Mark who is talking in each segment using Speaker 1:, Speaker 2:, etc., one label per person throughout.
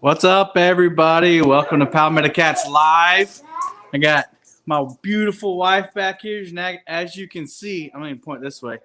Speaker 1: What's up, everybody? Welcome to Palmetto Cats Live. I got my beautiful wife back here. As you can see, I'm going to point this way.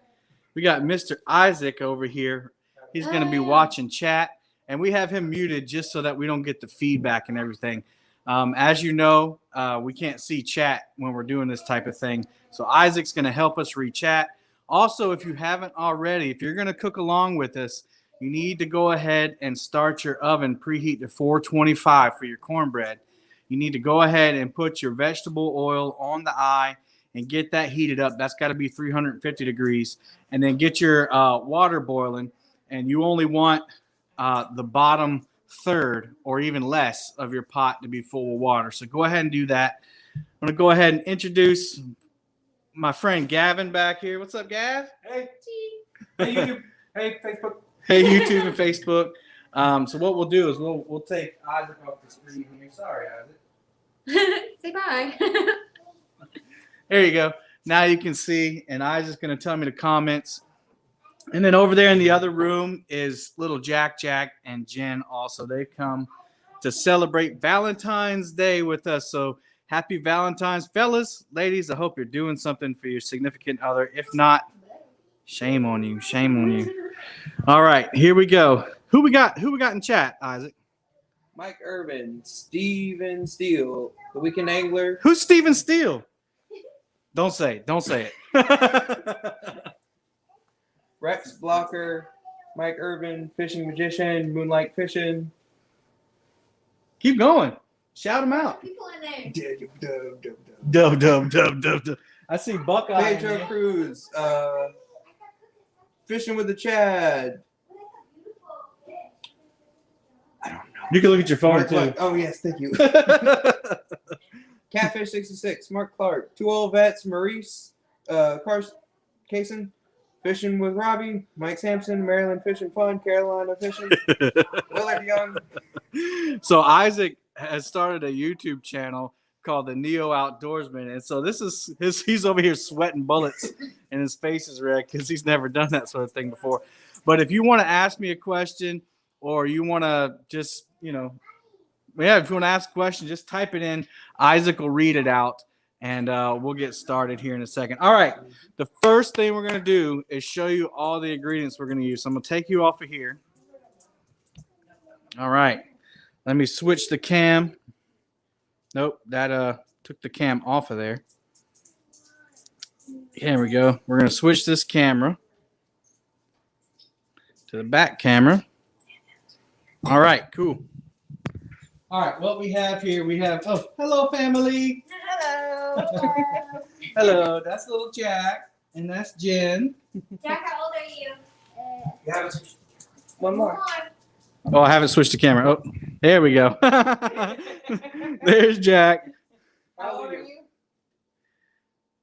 Speaker 1: We got Mr. Isaac over here. He's going to be watching chat, and we have him muted just so that we don't get the feedback and everything. As you know, we can't see chat when we're doing this type of thing. So Isaac's going to help us read chat. Also, if you haven't already, if you're going to cook along with us, you need to go ahead and start your oven, preheat to 425 for your cornbread. You need to go ahead and put your vegetable oil on the eye and get that heated up. That's got to be 350 degrees. And then get your water boiling. And you only want the bottom third or even less of your pot to be full of water. So go ahead and do that. I'm going to go ahead and introduce my friend Gavin back here. What's up, Gav?
Speaker 2: Hey. Hey, YouTube. Hey, Facebook.
Speaker 1: Hey, YouTube and Facebook. So what we'll do is we'll take Isaac off the screen here. Sorry, Isaac.
Speaker 3: Say bye.
Speaker 1: There you go. Now you can see, and Isaac's going to tell me the comments. And then over there in the other room is little Jack and Jen also. They've come to celebrate Valentine's Day with us. So happy Valentine's, fellas, ladies. I hope you're doing something for your significant other. If not, shame on you. Shame on you. All right, here we go. Who we got in chat, Isaac?
Speaker 2: Mike Urban, Steven Steele, The Weekend Angler.
Speaker 1: Who's Steven Steele? Don't say it.
Speaker 2: Rex Blocker, Mike Urban, Fishing Magician, Moonlight Fishing.
Speaker 1: Keep going. Shout them out.
Speaker 3: People in there.
Speaker 1: Dub. I see Buckeye.
Speaker 2: Pedro Cruz, Fishing with the Chad. I don't know.
Speaker 1: You can look at your phone
Speaker 2: Mark
Speaker 1: too.
Speaker 2: Clark. Oh, yes, thank you. Catfish 66, Mark Clark, Two Old Vets, Maurice, Cason, Fishing with Robbie, Mike Sampson, Maryland Fishing Fun, Carolina Fishing, Willard Young.
Speaker 1: So Isaac has started a YouTube channel called the Neo Outdoorsman, and so this is he's over here sweating bullets and his face is red because he's never done that sort of thing before. But if you want to ask me a question or you want to just if you want to ask a question, just type it in. Isaac will read it out, and we'll get started here in a second. All right, the first thing we're going to do is show you all the ingredients we're going to use. So I'm going to take you off of here. All right, let me switch the cam. Nope, that took the cam off of there. Here we go. We're going to switch this camera to the back camera. All right, cool. All right, what we have here, hello, family.
Speaker 3: Hello.
Speaker 1: Hello, that's little Jack, and that's Jen.
Speaker 3: Jack, how old are you?
Speaker 2: Yeah, one more.
Speaker 1: Oh, I haven't switched the camera. Oh, there we go. There's Jack.
Speaker 2: How old are you?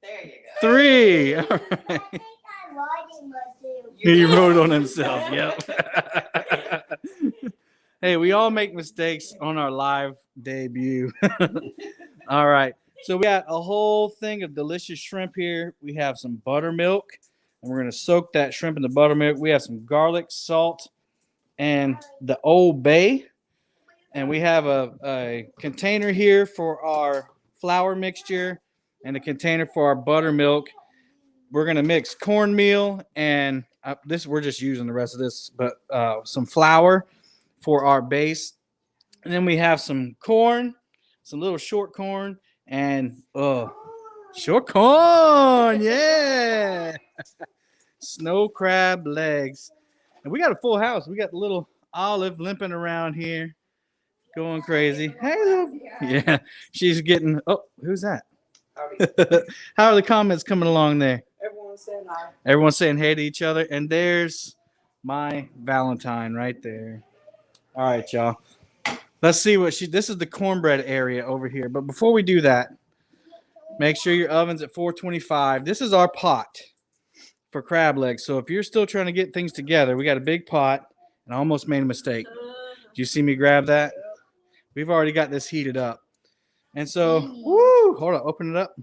Speaker 3: There you go.
Speaker 1: 3. All right. He wrote on himself. Yep. Hey, we all make mistakes on our live debut. All right. So we got a whole thing of delicious shrimp here. We have some buttermilk, and we're going to soak that shrimp in the buttermilk. We have some garlic, salt, and the Old Bay. And we have a container here for our flour mixture and a container for our buttermilk. We're going to mix cornmeal and we're just using the rest of this, but some flour for our base. And then we have some corn, some little short corn, and short corn, yeah. Snow crab legs. And we got a full house. We got the little Olive limping around here, going crazy. Hey, little, yeah, she's getting, who's that? How are the comments coming along there?
Speaker 2: Everyone's saying hi.
Speaker 1: Everyone's saying hey to each other. And there's my Valentine right there. All right, y'all. Let's see this is the cornbread area over here. But before we do that, make sure your oven's at 425. This is our pot for crab legs. So if you're still trying to get things together, we got a big pot, and I almost made a mistake. Did you see me grab that? We've already got this heated up. And so, hold on, open it up.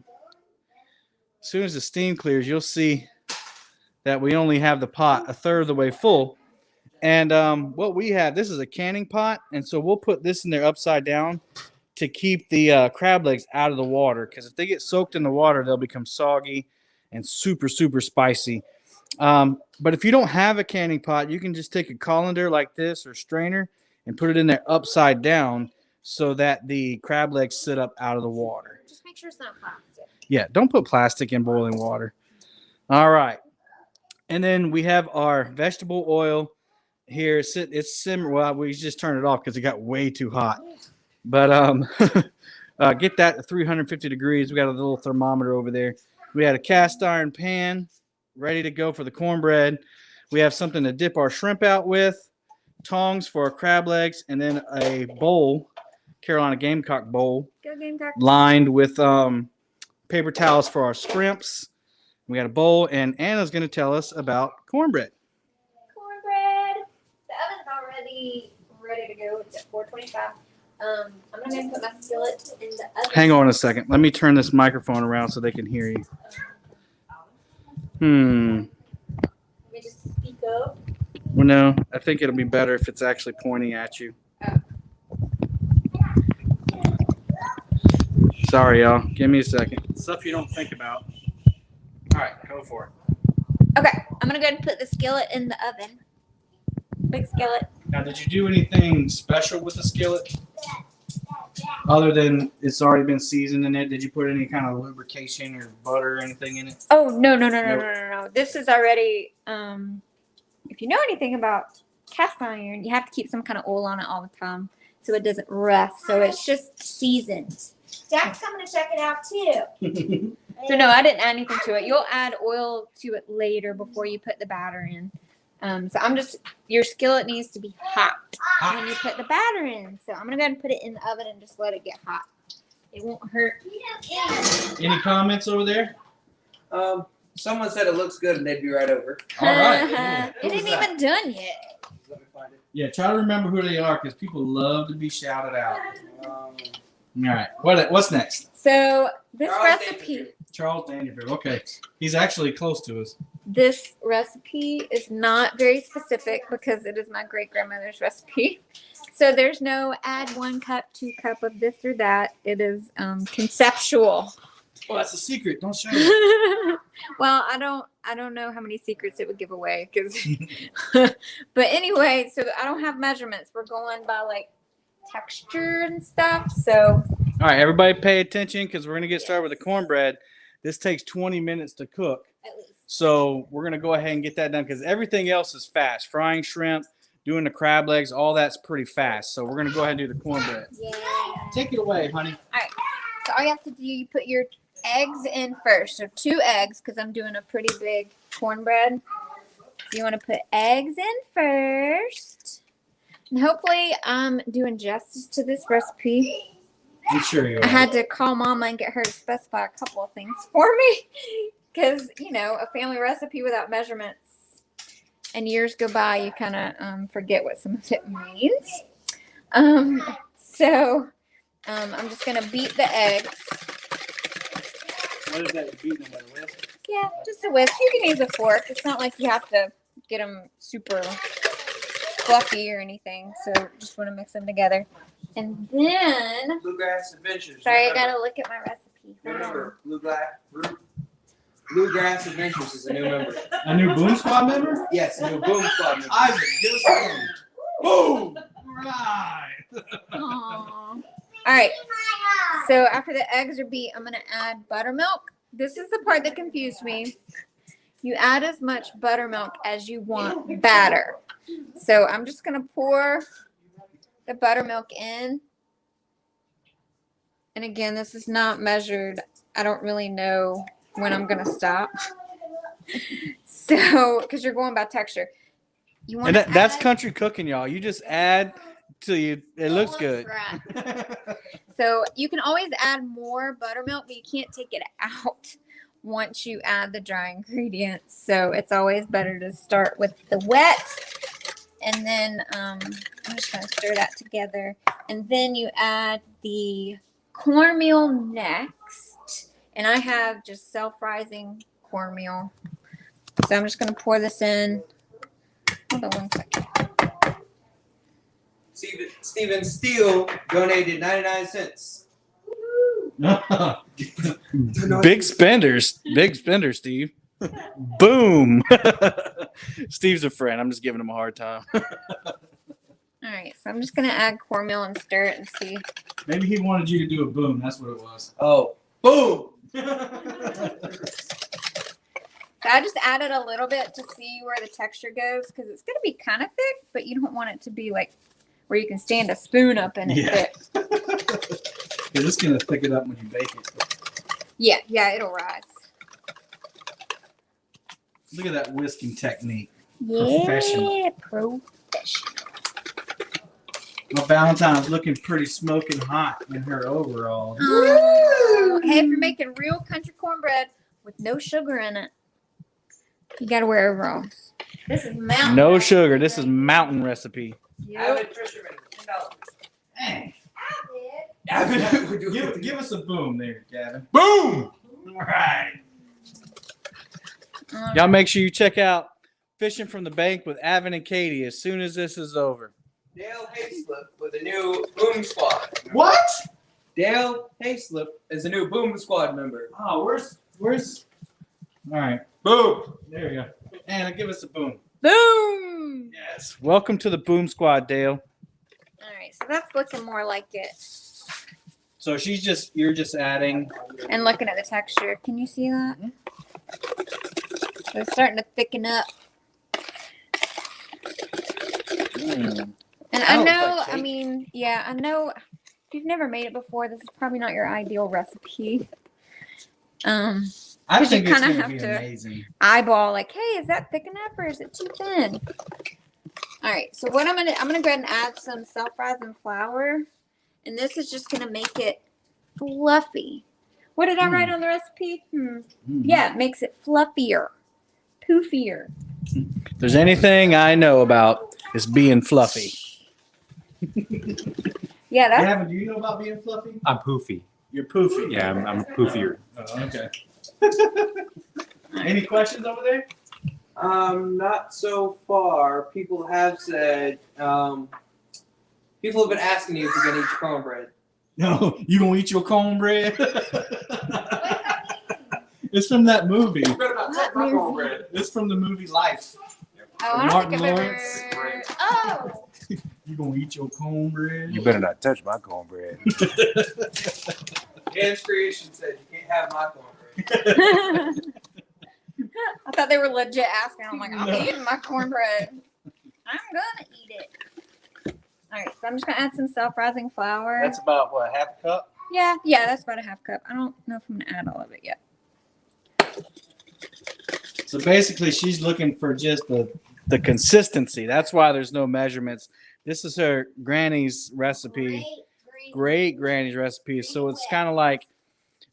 Speaker 1: As soon as the steam clears, you'll see that we only have the pot a third of the way full. And what we have, this is a canning pot, and so we'll put this in there upside down to keep the crab legs out of the water, because if they get soaked in the water, they'll become soggy and super, super spicy. But if you don't have a canning pot, you can just take a colander like this or strainer and put it in there upside down so that the crab legs sit up out of the water.
Speaker 4: Just make sure it's not plastic.
Speaker 1: Yeah, don't put plastic in boiling water. All right. And then we have our vegetable oil here. It's simmer. Well, we just turned it off because it got way too hot. But get that at 350 degrees. We got a little thermometer over there. We had a cast iron pan ready to go for the cornbread. We have something to dip our shrimp out with, tongs for our crab legs, and then a bowl, Carolina Gamecock bowl,
Speaker 4: Go Gamecock.
Speaker 1: lined with paper towels for our scrimps. We got a bowl, and Anna's going to tell us about cornbread.
Speaker 4: Cornbread. The oven's already ready to go. It's at 425. I'm gonna go and put my skillet in the oven.
Speaker 1: Hang on a second. Let me turn this microphone around so they can hear you.
Speaker 4: Let me just speak up.
Speaker 1: Well, no, I think it'll be better if it's actually pointing at you. Sorry, y'all. Give me a second. Stuff you don't think about. All right, go for it.
Speaker 4: Okay, I'm gonna go ahead and put the skillet in the oven. Big skillet.
Speaker 1: Now, did you do anything special with the skillet? Other than it's already been seasoned in it, did you put any kind of lubrication or butter or anything in it?
Speaker 4: Oh no. This is already if you know anything about cast iron, you have to keep some kind of oil on it all the time so it doesn't rust. So it's just seasoned.
Speaker 3: Jack's coming to check it out too.
Speaker 4: So no, I didn't add anything to it. You'll add oil to it later before you put the batter in. So your skillet needs to be hot when you put the batter in. So I'm gonna go ahead and put it in the oven and just let it get hot. It won't hurt.
Speaker 1: Any comments over there?
Speaker 2: Someone said it looks good, and they'd be right over.
Speaker 1: All right.
Speaker 4: It isn't even done yet.
Speaker 2: Let me find it.
Speaker 1: Yeah, try to remember who they are because people love to be shouted out. All right. What's next?
Speaker 4: So this
Speaker 2: Charles
Speaker 4: recipe.
Speaker 2: Dangerfield.
Speaker 1: Charles Dangerfield. Okay. He's actually close to us.
Speaker 4: This recipe is not very specific because it is my great grandmother's recipe. So there's no add 1 cup, 2 cup of this or that. It is conceptual.
Speaker 1: Well, that's a secret. Don't show it.
Speaker 4: Well, I don't know how many secrets it would give away but anyway, so I don't have measurements. We're going by like texture and stuff. So
Speaker 1: All right, everybody pay attention because we're going to get started with the cornbread. This takes 20 minutes to cook.
Speaker 4: at least.
Speaker 1: So we're going to go ahead and get that done because everything else is fast. Frying shrimp, doing the crab legs, all that's pretty fast. So we're going to go ahead and do the cornbread.
Speaker 4: Yeah.
Speaker 1: Take it away, honey.
Speaker 4: So all you have to do, you put your eggs in first. So 2 eggs because I'm doing a pretty big cornbread. So you want to put eggs in first. And hopefully I'm doing justice to this recipe.
Speaker 1: I'm sure you are.
Speaker 4: I had to call Mama and get her to specify a couple of things for me because, a family recipe without measurements and years go by, you kind of forget what some of it means. So I'm just going to beat the eggs.
Speaker 1: What is that? You're beating them with a whisk?
Speaker 4: Yeah, just a whisk. You can use a fork. It's not like you have to get them super fluffy or anything. So just want to mix them together. And then,
Speaker 2: Bluegrass Adventures.
Speaker 4: sorry, I
Speaker 2: New
Speaker 4: got to look at my recipe.
Speaker 2: New
Speaker 4: Hold on.
Speaker 2: member. Bluegrass Adventures is a new member.
Speaker 1: A new Boom Squad member?
Speaker 2: Yes, a new Boom Squad member.
Speaker 1: Isaac, give us a boom. Boom! Right.
Speaker 4: Aw. All right. So after the eggs are beat, I'm going to add buttermilk. This is the part that confused me. You add as much buttermilk as you want batter. So I'm just going to pour the buttermilk in. And again, this is not measured. I don't really know when I'm going to stop. So, because you're going by texture. You want
Speaker 1: And that's country cooking, y'all. You just add till it looks good.
Speaker 4: Right. So you can always add more buttermilk, but you can't take it out once you add the dry ingredients. So it's always better to start with the wet. And then I'm just going to stir that together. And then you add the cornmeal next. And I have just self-rising cornmeal. So I'm just going to pour this in. Hold on 1 second.
Speaker 2: Steven Steele donated 99 cents.
Speaker 1: Big spenders. Big spender, Steve. Boom. Steve's a friend. I'm just giving him a hard time.
Speaker 4: All right, so I'm just gonna add cornmeal and stir it and see.
Speaker 1: Maybe he wanted you to do a boom. That's what it was.
Speaker 2: Oh, boom!
Speaker 4: So I just added a little bit to see where the texture goes because it's gonna be kind of thick, but you don't want it to be like where you can stand a spoon up in it thick.
Speaker 1: You're just gonna thick it up when you bake it.
Speaker 4: Yeah, it'll rise.
Speaker 1: Look at that whisking technique.
Speaker 4: Yeah,
Speaker 1: Professional.
Speaker 4: professional.
Speaker 1: Well, Valentine's looking pretty smoking hot in her overalls.
Speaker 4: Hey, if you're making real country cornbread with no sugar in it, you gotta wear overalls. This is mountain.
Speaker 1: No sugar. This is mountain recipe.
Speaker 2: Avid fisherman, $10.
Speaker 1: Hey,
Speaker 2: Avid,
Speaker 1: give us a boom there, Gavin.
Speaker 2: boom!
Speaker 1: All right. Y'all make sure you check out Fishing from the Bank with Avin and Katie as soon as this is over.
Speaker 2: Dale Hayslip with a new Boom Squad.
Speaker 1: What?
Speaker 2: Dale Hayslip is a new Boom Squad member.
Speaker 1: Oh, where's? All right.
Speaker 2: Boom!
Speaker 1: There you go. Anna, give us a boom.
Speaker 4: Boom!
Speaker 1: Yes. Welcome to the Boom Squad, Dale.
Speaker 4: All right, so that's looking more like it.
Speaker 1: So you're just adding.
Speaker 4: And looking at the texture, can you see that? So it's starting to thicken up. And I know, I mean, yeah, I know if you've never made it before, this is probably not your ideal recipe.
Speaker 1: I
Speaker 4: Because
Speaker 1: think
Speaker 4: you
Speaker 1: it's
Speaker 4: kinda
Speaker 1: gonna
Speaker 4: have
Speaker 1: be
Speaker 4: to-
Speaker 1: amazing.
Speaker 4: Eyeball, like, hey, is that thick enough or is it too thin? All right, so what I'm gonna go ahead and add some self-rising flour, and this is just gonna make it fluffy. What did I write on the recipe? Yeah, it makes it fluffier, poofier.
Speaker 1: If there's anything I know about, it's being fluffy.
Speaker 4: Yeah, that's
Speaker 1: Gavin, do you know about being fluffy?
Speaker 5: I'm poofy.
Speaker 1: You're poofy.
Speaker 5: Yeah, I'm poofier.
Speaker 1: Oh, okay. Any questions over there?
Speaker 2: Not so far. People have said, people have been asking you if you're gonna eat your cornbread.
Speaker 1: No, you gonna eat your cornbread? It's from that movie.
Speaker 2: You better not touch my cornbread.
Speaker 1: It's from the movie Life.
Speaker 4: I don't
Speaker 1: Martin
Speaker 4: think I've ever.
Speaker 1: Lawrence.
Speaker 4: Oh,
Speaker 1: You gonna eat your cornbread?
Speaker 5: You better not touch my cornbread.
Speaker 2: Dan's Creation said you can't have my cornbread.
Speaker 4: I thought they were legit asking. I'm like, I'm
Speaker 1: No.
Speaker 4: eating my cornbread. I'm gonna eat it. All right, so I'm just gonna add some self-rising flour.
Speaker 1: That's about what, half a cup?
Speaker 4: Yeah, that's about a half cup. I don't know if I'm gonna add all of it yet.
Speaker 1: So basically, she's looking for just the consistency. That's why there's no measurements. This is her granny's recipe, great granny's recipe. So it's kind of like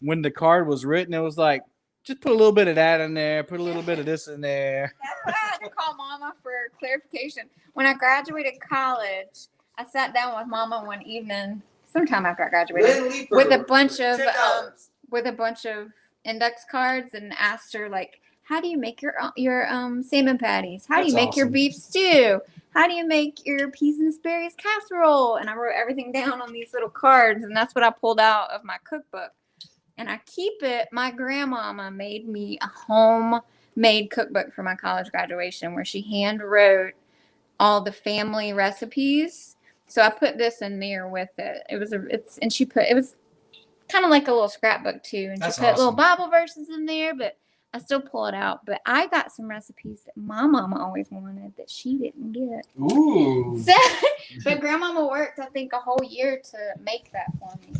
Speaker 1: when the card was written, it was like, just put a little bit of that in there, put a little bit of this in there.
Speaker 4: That's why I had to call Mama for clarification. When I graduated college, I sat down with Mama one evening, sometime after I graduated,
Speaker 2: Lynn Leeper
Speaker 4: with a bunch of
Speaker 2: $10.
Speaker 4: index cards and asked her like, how do you make your salmon patties? How do you
Speaker 1: That's
Speaker 4: make your
Speaker 1: awesome.
Speaker 4: beef stew? How do you make your peas and asparagus casserole? And I wrote everything down on these little cards, and that's what I pulled out of my cookbook. And I keep it. My grandmama made me a homemade cookbook for my college graduation where she hand wrote all the family recipes. So I put this in there with it. It was kind of like a little scrapbook too. And
Speaker 1: That's
Speaker 4: she put little
Speaker 1: awesome.
Speaker 4: Bible verses in there, but I still pull it out. But I got some recipes that my mama always wanted that she didn't get.
Speaker 1: Ooh.
Speaker 4: So, but grandmama worked, I think, a whole year to make that for me.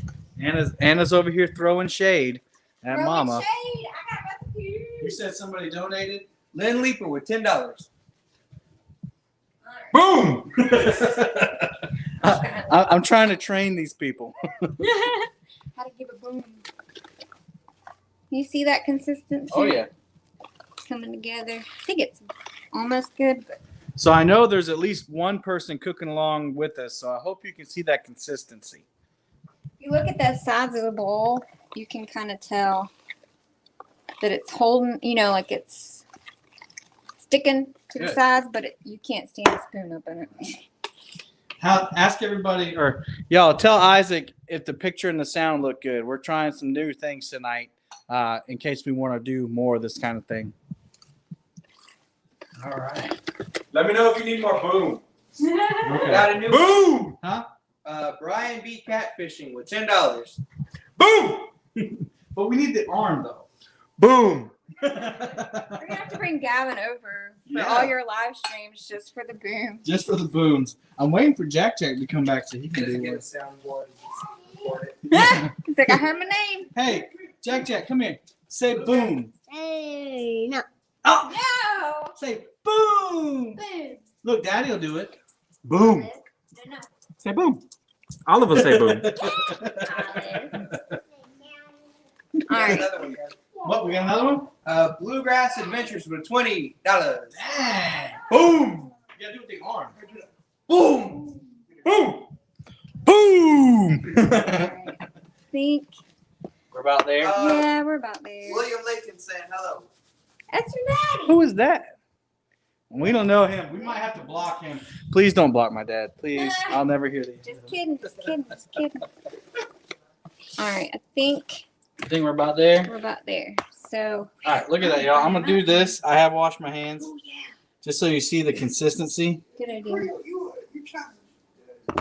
Speaker 1: Anna's over here throwing shade at
Speaker 4: Throwing
Speaker 1: Mama.
Speaker 4: shade. I got recipes.
Speaker 1: You said somebody donated?
Speaker 2: Lynn Leeper with $10.
Speaker 1: Boom! I'm trying to train these people.
Speaker 4: How to give a boom. You see that consistency?
Speaker 1: Oh, yeah.
Speaker 4: Coming together. I think it's almost good. But
Speaker 1: So I know there's at least one person cooking along with us, so I hope you can see that consistency.
Speaker 4: if you look at the sides of the bowl, you can kind of tell that it's holding, like it's sticking to the
Speaker 1: Good.
Speaker 4: sides, but you can't stand a spoon up in it.
Speaker 1: Ask everybody, or y'all tell Isaac if the picture and the sound look good. We're trying some new things tonight, in case we want to do more of this kind of thing. All right.
Speaker 5: Let me know if you need more boom.
Speaker 1: Okay.
Speaker 2: Got a new
Speaker 5: Boom!
Speaker 1: Huh?
Speaker 2: Brian beat catfishing with $10.
Speaker 5: Boom!
Speaker 1: But we need the arm though.
Speaker 5: Boom!
Speaker 4: We're gonna have to bring Gavin over for
Speaker 1: Yeah.
Speaker 4: all your live streams just for the boom.
Speaker 1: Just for the booms. I'm waiting for Jack to come back so he can do
Speaker 2: Get a
Speaker 1: it.
Speaker 2: soundboard.
Speaker 4: He's like, I heard my name.
Speaker 1: Hey, Jack, come here. Say boom.
Speaker 3: Hey, no.
Speaker 1: Oh,
Speaker 4: No.
Speaker 1: say boom.
Speaker 3: Boom.
Speaker 1: Look, Daddy will do it.
Speaker 5: Boom!
Speaker 3: No.
Speaker 5: Say boom. All of us say boom.
Speaker 4: All right.
Speaker 2: Another one, guys.
Speaker 1: What? We got another one?
Speaker 2: Bluegrass Adventures with $20.
Speaker 1: Dang.
Speaker 2: Boom!
Speaker 1: You gotta do it with the arm.
Speaker 2: Boom!
Speaker 5: Boom! Boom!
Speaker 4: I think.
Speaker 1: We're about there.
Speaker 4: Yeah, we're about there.
Speaker 2: William Lincoln saying hello.
Speaker 4: That's your daddy.
Speaker 1: Who is that? We don't know him. We might have to block him. Please don't block my dad. Please. I'll never hear these.
Speaker 4: Just kidding. Just kidding. Just kidding. All right. I think
Speaker 1: I think we're about there.
Speaker 4: we're about there. So.
Speaker 1: All right, look at that, y'all. I'm gonna do this. I have washed my hands
Speaker 4: Oh yeah.
Speaker 1: just so you see the consistency.
Speaker 4: Good idea.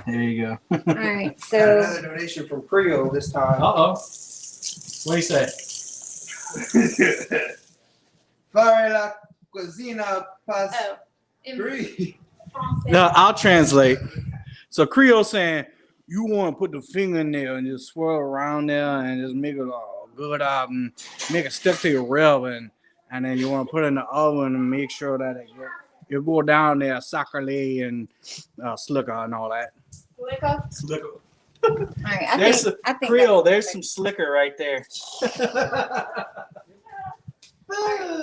Speaker 1: There you go.
Speaker 4: All right.
Speaker 2: Got
Speaker 4: So.
Speaker 2: another donation from Creole this time.
Speaker 1: Uh-oh. What do you say?
Speaker 2: Fare la cuisine pas
Speaker 4: Oh.
Speaker 2: gris.
Speaker 1: No, I'll translate. So Creole saying you want to put the finger in there and just swirl around there and just make it good up and make it stick to your rib and then you want to put it in the oven and make sure that you go down there sacrely and slicker and all that. Slicker.
Speaker 4: All right. I
Speaker 1: There's
Speaker 4: think. I think
Speaker 1: Creole,
Speaker 4: that's
Speaker 1: there's
Speaker 4: perfect.
Speaker 1: some slicker right there.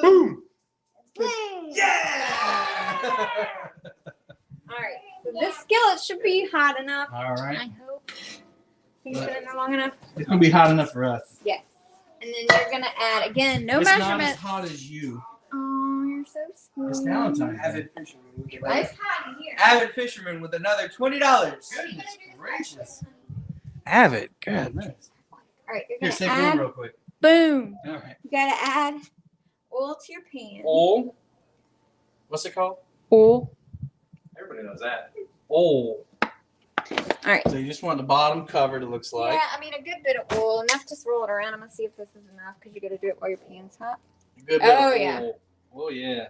Speaker 5: Boom!
Speaker 1: Yeah!
Speaker 4: All right. So this skillet should be hot enough.
Speaker 1: All right.
Speaker 4: I hope. Think it's been in there long enough.
Speaker 1: It's gonna be hot enough for us.
Speaker 4: Yes. And then you're gonna add again. No
Speaker 1: It's not
Speaker 4: measurement.
Speaker 1: as hot as you.
Speaker 4: Oh, you're so sweet.
Speaker 1: It's Valentine.
Speaker 2: Avid fisherman. With
Speaker 4: It's
Speaker 2: another,
Speaker 4: hot in here.
Speaker 2: avid fisherman with another $20.
Speaker 1: Goodness gracious. Avid. Goodness.
Speaker 4: All right. You're
Speaker 1: Here,
Speaker 4: gonna
Speaker 1: say
Speaker 4: add.
Speaker 1: boom real quick.
Speaker 4: Boom.
Speaker 1: All right.
Speaker 4: You gotta add oil to your pan.
Speaker 1: Oil. What's it called?
Speaker 4: Oil.
Speaker 5: Everybody knows that.
Speaker 1: Oil.
Speaker 4: All right.
Speaker 1: So you just want the bottom covered, it looks like.
Speaker 4: Yeah, I mean a good bit of oil, enough to swirl it around. I'm gonna see if this is enough because you gotta do it while your pan's hot.
Speaker 1: A good bit
Speaker 4: Oh,
Speaker 1: of
Speaker 4: yeah.
Speaker 1: oil. Oh, yeah.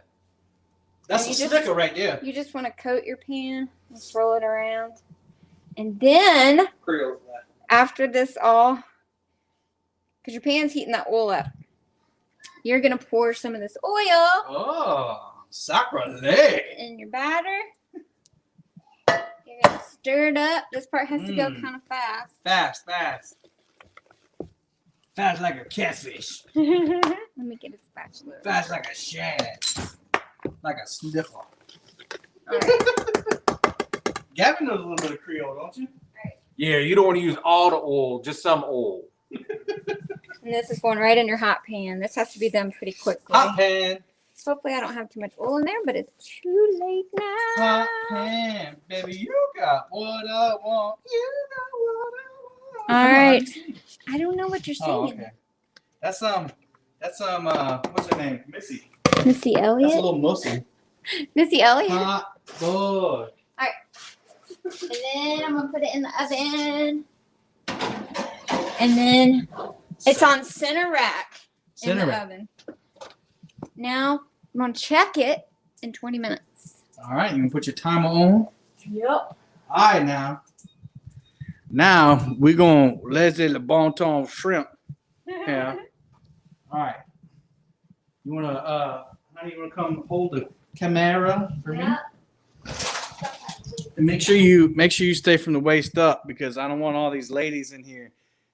Speaker 1: That's
Speaker 4: And
Speaker 1: a
Speaker 4: you just-
Speaker 1: slicker right there.
Speaker 4: You just want to coat your pan and swirl it around, and then
Speaker 2: Creole's left.
Speaker 4: after this all, because your pan's heating that oil up, you're gonna pour some of this oil
Speaker 1: Oh, sacrilege.
Speaker 4: in your batter. You're gonna stir it up. This part has to go
Speaker 1: Mm.
Speaker 4: kind of fast.
Speaker 1: Fast, fast. Fast like a catfish.
Speaker 4: Let me get a spatula.
Speaker 1: Fast like a shad. Like a sniffle.
Speaker 4: All right.
Speaker 1: Gavin knows a little bit of Creole, don't you?
Speaker 5: Yeah, you don't want to use all the oil, just some oil.
Speaker 4: And this is going right in your hot pan. This has to be done pretty quickly.
Speaker 1: Hot pan.
Speaker 4: Hopefully, I don't have too much oil in there, but it's too late now.
Speaker 1: Hot pan. Baby, you got what I want. You got what I want.
Speaker 4: All right. I don't know what you're
Speaker 1: Oh,
Speaker 4: saying.
Speaker 1: okay. That's what's her name? Missy.
Speaker 4: Missy
Speaker 1: That's a
Speaker 4: Elliott?
Speaker 1: little mussy.
Speaker 4: Missy Elliott?
Speaker 1: Hot boy.
Speaker 4: And then I'm going to put it in the oven. And then it's on center rack
Speaker 1: Center
Speaker 4: in the
Speaker 1: rack.
Speaker 4: oven. Now, I'm going to check it in 20 minutes.
Speaker 1: All right, you can put your timer on.
Speaker 4: Yep.
Speaker 1: All right, now. Now we're gonna Leslie Le Bon Ton shrimp. Yeah. All right. You wanna honey, you wanna come hold the camera for me? And make sure you stay from the waist up because I don't want all these ladies in here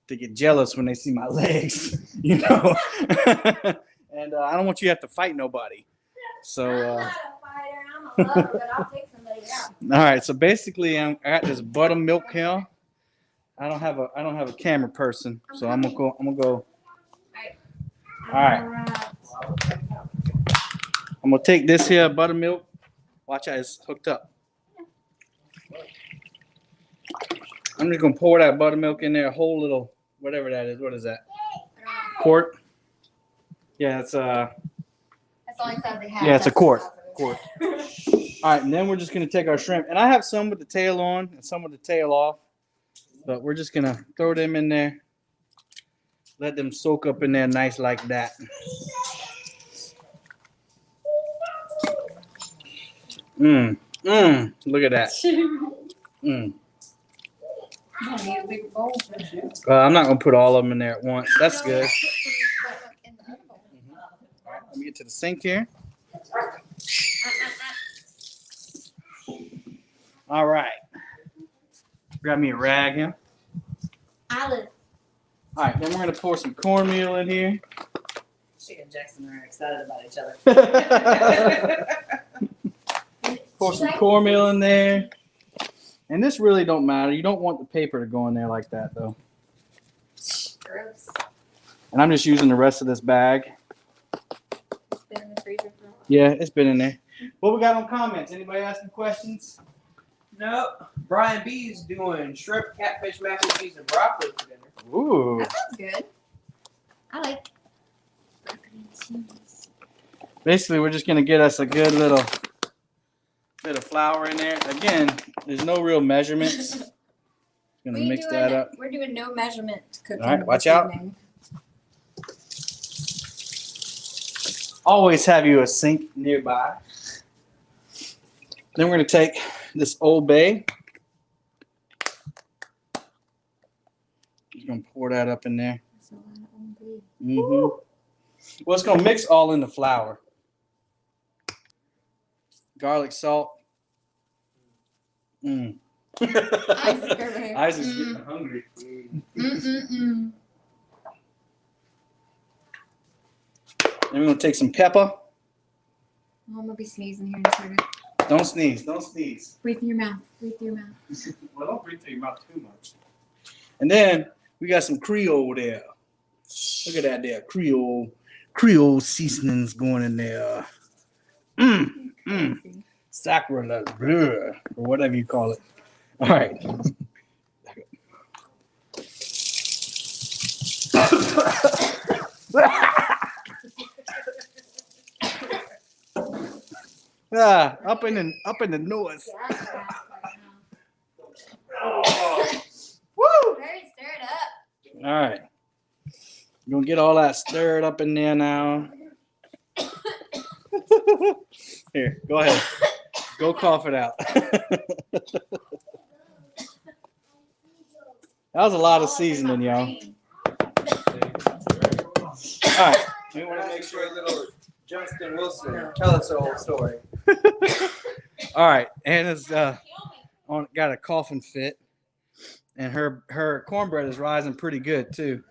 Speaker 1: to get jealous when they see my legs, you know. And I don't want you to have to fight nobody. So
Speaker 3: I'm not a fighter. I'm a lover, but I'll take somebody out.
Speaker 1: all right, so basically I got this buttermilk here. I don't have a camera person, so I'm gonna go. All right. I'm gonna take this here buttermilk. Watch how it's hooked up. I'm just gonna pour that buttermilk in there, a whole little whatever that is. What is that? Quart? Yeah, it's
Speaker 4: That's all I said they had.
Speaker 1: yeah, it's a quart.
Speaker 4: Quart.
Speaker 1: All right, and then we're just gonna take our shrimp, and I have some with the tail on and some with the tail off, but we're just gonna throw them in there, let them soak up in there nice like that. Look at that. I'm not gonna put all of them in there at once. That's good. All right, let me get to the sink here. All right. Grab me a rag here.
Speaker 3: Olive.
Speaker 1: All right, then we're gonna pour some cornmeal in here.
Speaker 6: She and Jackson are excited about each other.
Speaker 1: Pour some cornmeal in there. And this really don't matter. You don't want the paper to go in there like that, though.
Speaker 4: Gross.
Speaker 1: And I'm just using the rest of this bag.
Speaker 4: It's been in the freezer for a while.
Speaker 1: Yeah, it's been in there. What we got on comments? Anybody asking questions?
Speaker 2: Nope. Brian B's doing shrimp, catfish, mac and cheese, and broccoli for dinner.
Speaker 1: Ooh.
Speaker 4: That sounds good. I like broccoli and cheese.
Speaker 1: Basically, we're just going to get us a good little bit of flour in there. Again, there's no real measurements. Going to mix that up.
Speaker 4: We're doing no measurement cooking.
Speaker 1: All right, watch
Speaker 4: this
Speaker 1: out.
Speaker 4: evening.
Speaker 1: Always have you a sink nearby. Then we're going to take this Old Bay. Just going to pour that up in there.
Speaker 4: That's a lot of Old Bay.
Speaker 1: Well, it's going to mix all in the flour. Garlic, salt.
Speaker 4: Isaac over here.
Speaker 1: Isaac's getting hungry.
Speaker 4: Mm-mm-mm.
Speaker 1: Then we're going to take some pepper.
Speaker 4: Oh, I'm going to be sneezing here in a second.
Speaker 1: Don't sneeze. Don't sneeze.
Speaker 4: Breathe through your mouth. Breathe through your mouth.
Speaker 1: Well, don't breathe through your mouth too much. And then we got some Creole there. Look at that there. Creole seasonings going in there. Sacrilege, or whatever you call it. All right. Up in the nose.
Speaker 4: Woo! Very stirred up.
Speaker 1: All right. We're gonna get all that stirred up in there now. Here, go ahead. Go cough it out. That was a lot of seasoning, y'all. All right.
Speaker 2: We want to make sure little Justin Wilson tell us the whole story.
Speaker 1: All right. Anna's got a coughing fit, and her cornbread is rising pretty good too.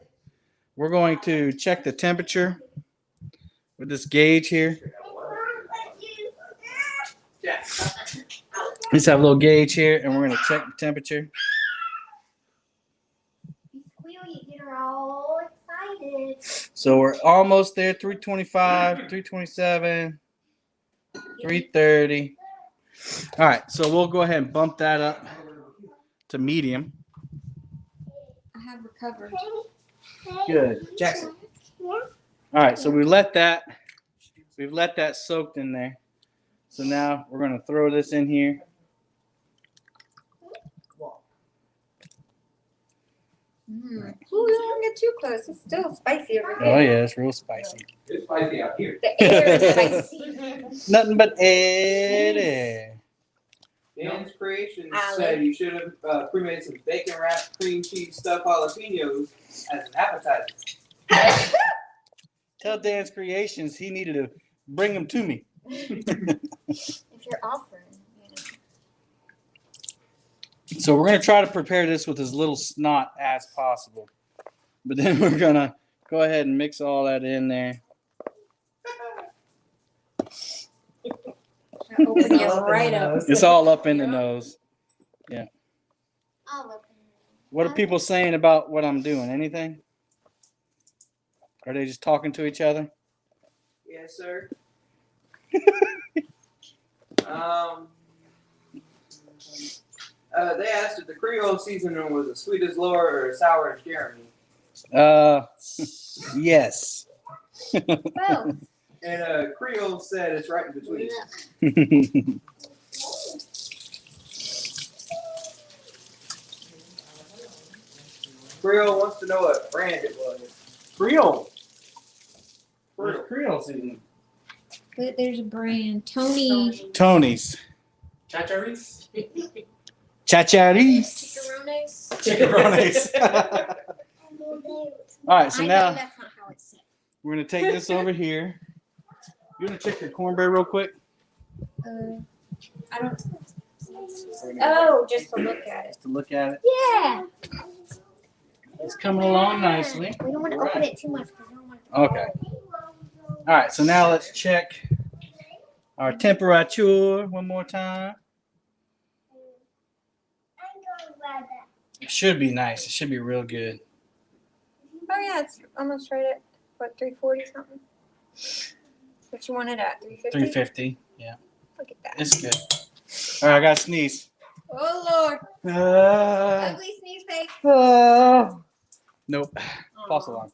Speaker 1: We're going to check the temperature with this gauge here. Let's have a little gauge here, and we're going to check the temperature.
Speaker 3: You squeal, you get her all excited.
Speaker 1: So we're almost there. 325, 327, 330. All right, so we'll go ahead and bump that up to medium.
Speaker 4: I have recovered.
Speaker 1: Good.
Speaker 2: Jackson.
Speaker 1: All right, so we've let that soaked in there. So now we're going to throw this in here.
Speaker 4: Ooh, don't get too close. It's still spicy over
Speaker 1: Oh
Speaker 4: here.
Speaker 1: yeah, it's real spicy.
Speaker 5: It's spicy out here.
Speaker 4: The air is spicy.
Speaker 1: Nothing but Eddie.
Speaker 2: Dan's Creations
Speaker 4: Olive.
Speaker 2: said you should have pre-made some bacon wrapped cream cheese stuffed jalapenos as an appetizer.
Speaker 1: Tell Dan's Creations he needed to bring them to me.
Speaker 4: If you're offering.
Speaker 1: So we're going to try to prepare this with as little snot as possible. But then we're going to go ahead and mix all that in there.
Speaker 4: Open it right up.
Speaker 1: It's all up in the nose.
Speaker 3: Olive.
Speaker 1: What are people saying about what I'm doing? Anything? Are they just talking to each other?
Speaker 2: Yes, sir. They asked if the Creole seasoning was as sweet as Laura or as sour as Jeremy.
Speaker 1: Yes.
Speaker 4: Both.
Speaker 2: And Creole said it's right in between. Creole wants to know what brand it was.
Speaker 1: Creole. Where's Creole seasoning?
Speaker 4: But there's a brand. Tony.
Speaker 1: Tony's.
Speaker 5: Chacharis?
Speaker 1: Chacharis.
Speaker 3: Chickarones.
Speaker 1: Chickarones. All right, so
Speaker 3: I know
Speaker 1: now
Speaker 3: that's not how it's said.
Speaker 1: we're gonna take this over here. You wanna check your cornbread real quick?
Speaker 4: I don't. Oh, just to look at it.
Speaker 1: Just to look at it.
Speaker 4: Yeah.
Speaker 1: It's coming along nicely.
Speaker 3: We don't want to open it too much. 'Cause we don't want it
Speaker 1: Okay. All right, so now let's check our temperature one more time. It should be nice. It should be real good.
Speaker 4: Oh yeah, it's almost right at what 340 something. What you want it at 350?
Speaker 1: 350. Yeah,
Speaker 4: Look at that.
Speaker 1: it's good. All right, I got to sneeze.
Speaker 4: Oh Lord.
Speaker 1: Uh,
Speaker 4: Ugly sneeze face.
Speaker 1: nope. False alarm.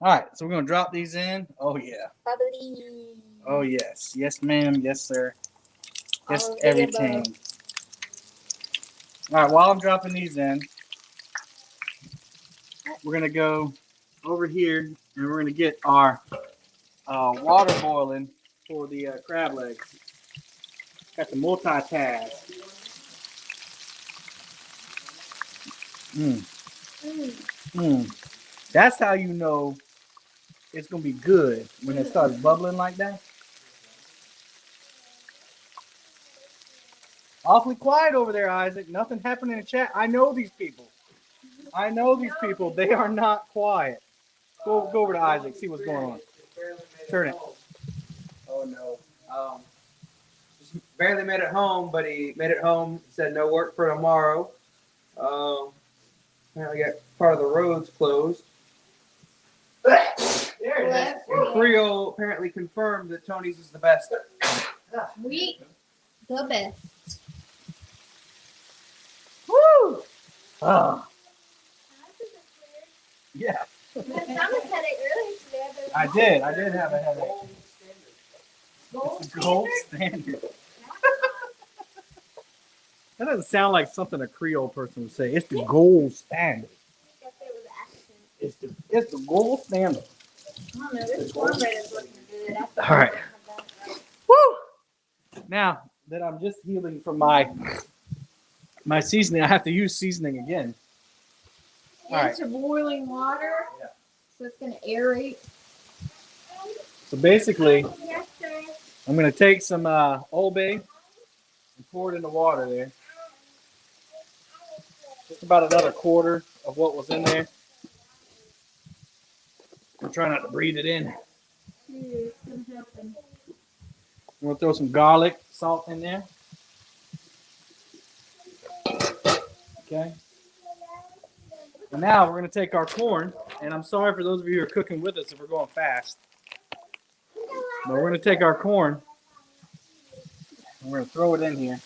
Speaker 1: All right, so we're going to drop these in. Oh, yeah.
Speaker 4: Bubbly.
Speaker 1: Oh, yes. Yes, ma'am. Yes, sir. Yes,
Speaker 4: All of the
Speaker 1: everything.
Speaker 4: above.
Speaker 1: All right, while I'm dropping these in, we're going to go over here and we're going to get our water boiling for the crab legs. Got the multitask. That's how you know it's going to be good when it starts bubbling like that. Awfully quiet over there, Isaac. Nothing happened in the chat. I know these people. They are not quiet. Go over to Isaac. See what's going on. Turn it.
Speaker 2: Oh no. Just barely made it home, but he made it home. Said no work for tomorrow. Apparently got part of the roads closed. And Creole apparently confirmed that Tony's is the best.
Speaker 4: Sweet. The best.
Speaker 1: Woo! Oh, yeah.
Speaker 3: Thomas had it earlier today. But
Speaker 1: I did have a headache. It's the gold standard. That doesn't sound like something a Creole person would say. It's the gold standard.
Speaker 3: I guess it was an accent.
Speaker 1: It's the gold standard.
Speaker 3: I don't know. This cornbread is looking good.
Speaker 1: All right. Woo! Now that I'm just healing from my seasoning, I have to use seasoning again. All right.
Speaker 4: Into boiling water.
Speaker 1: Yeah.
Speaker 4: So it's gonna aerate.
Speaker 1: So basically,
Speaker 3: Yes, sir.
Speaker 1: I'm gonna take some Old Bay and pour it in the water there. Just about another quarter of what was in there. I'm trying not to breathe it in.
Speaker 3: It's gonna happen.
Speaker 1: I'm gonna throw some garlic salt in there. Okay. And now we're gonna take our corn, and I'm sorry for those of you who are cooking with us if we're going fast. But we're gonna take our corn and we're gonna throw it in here.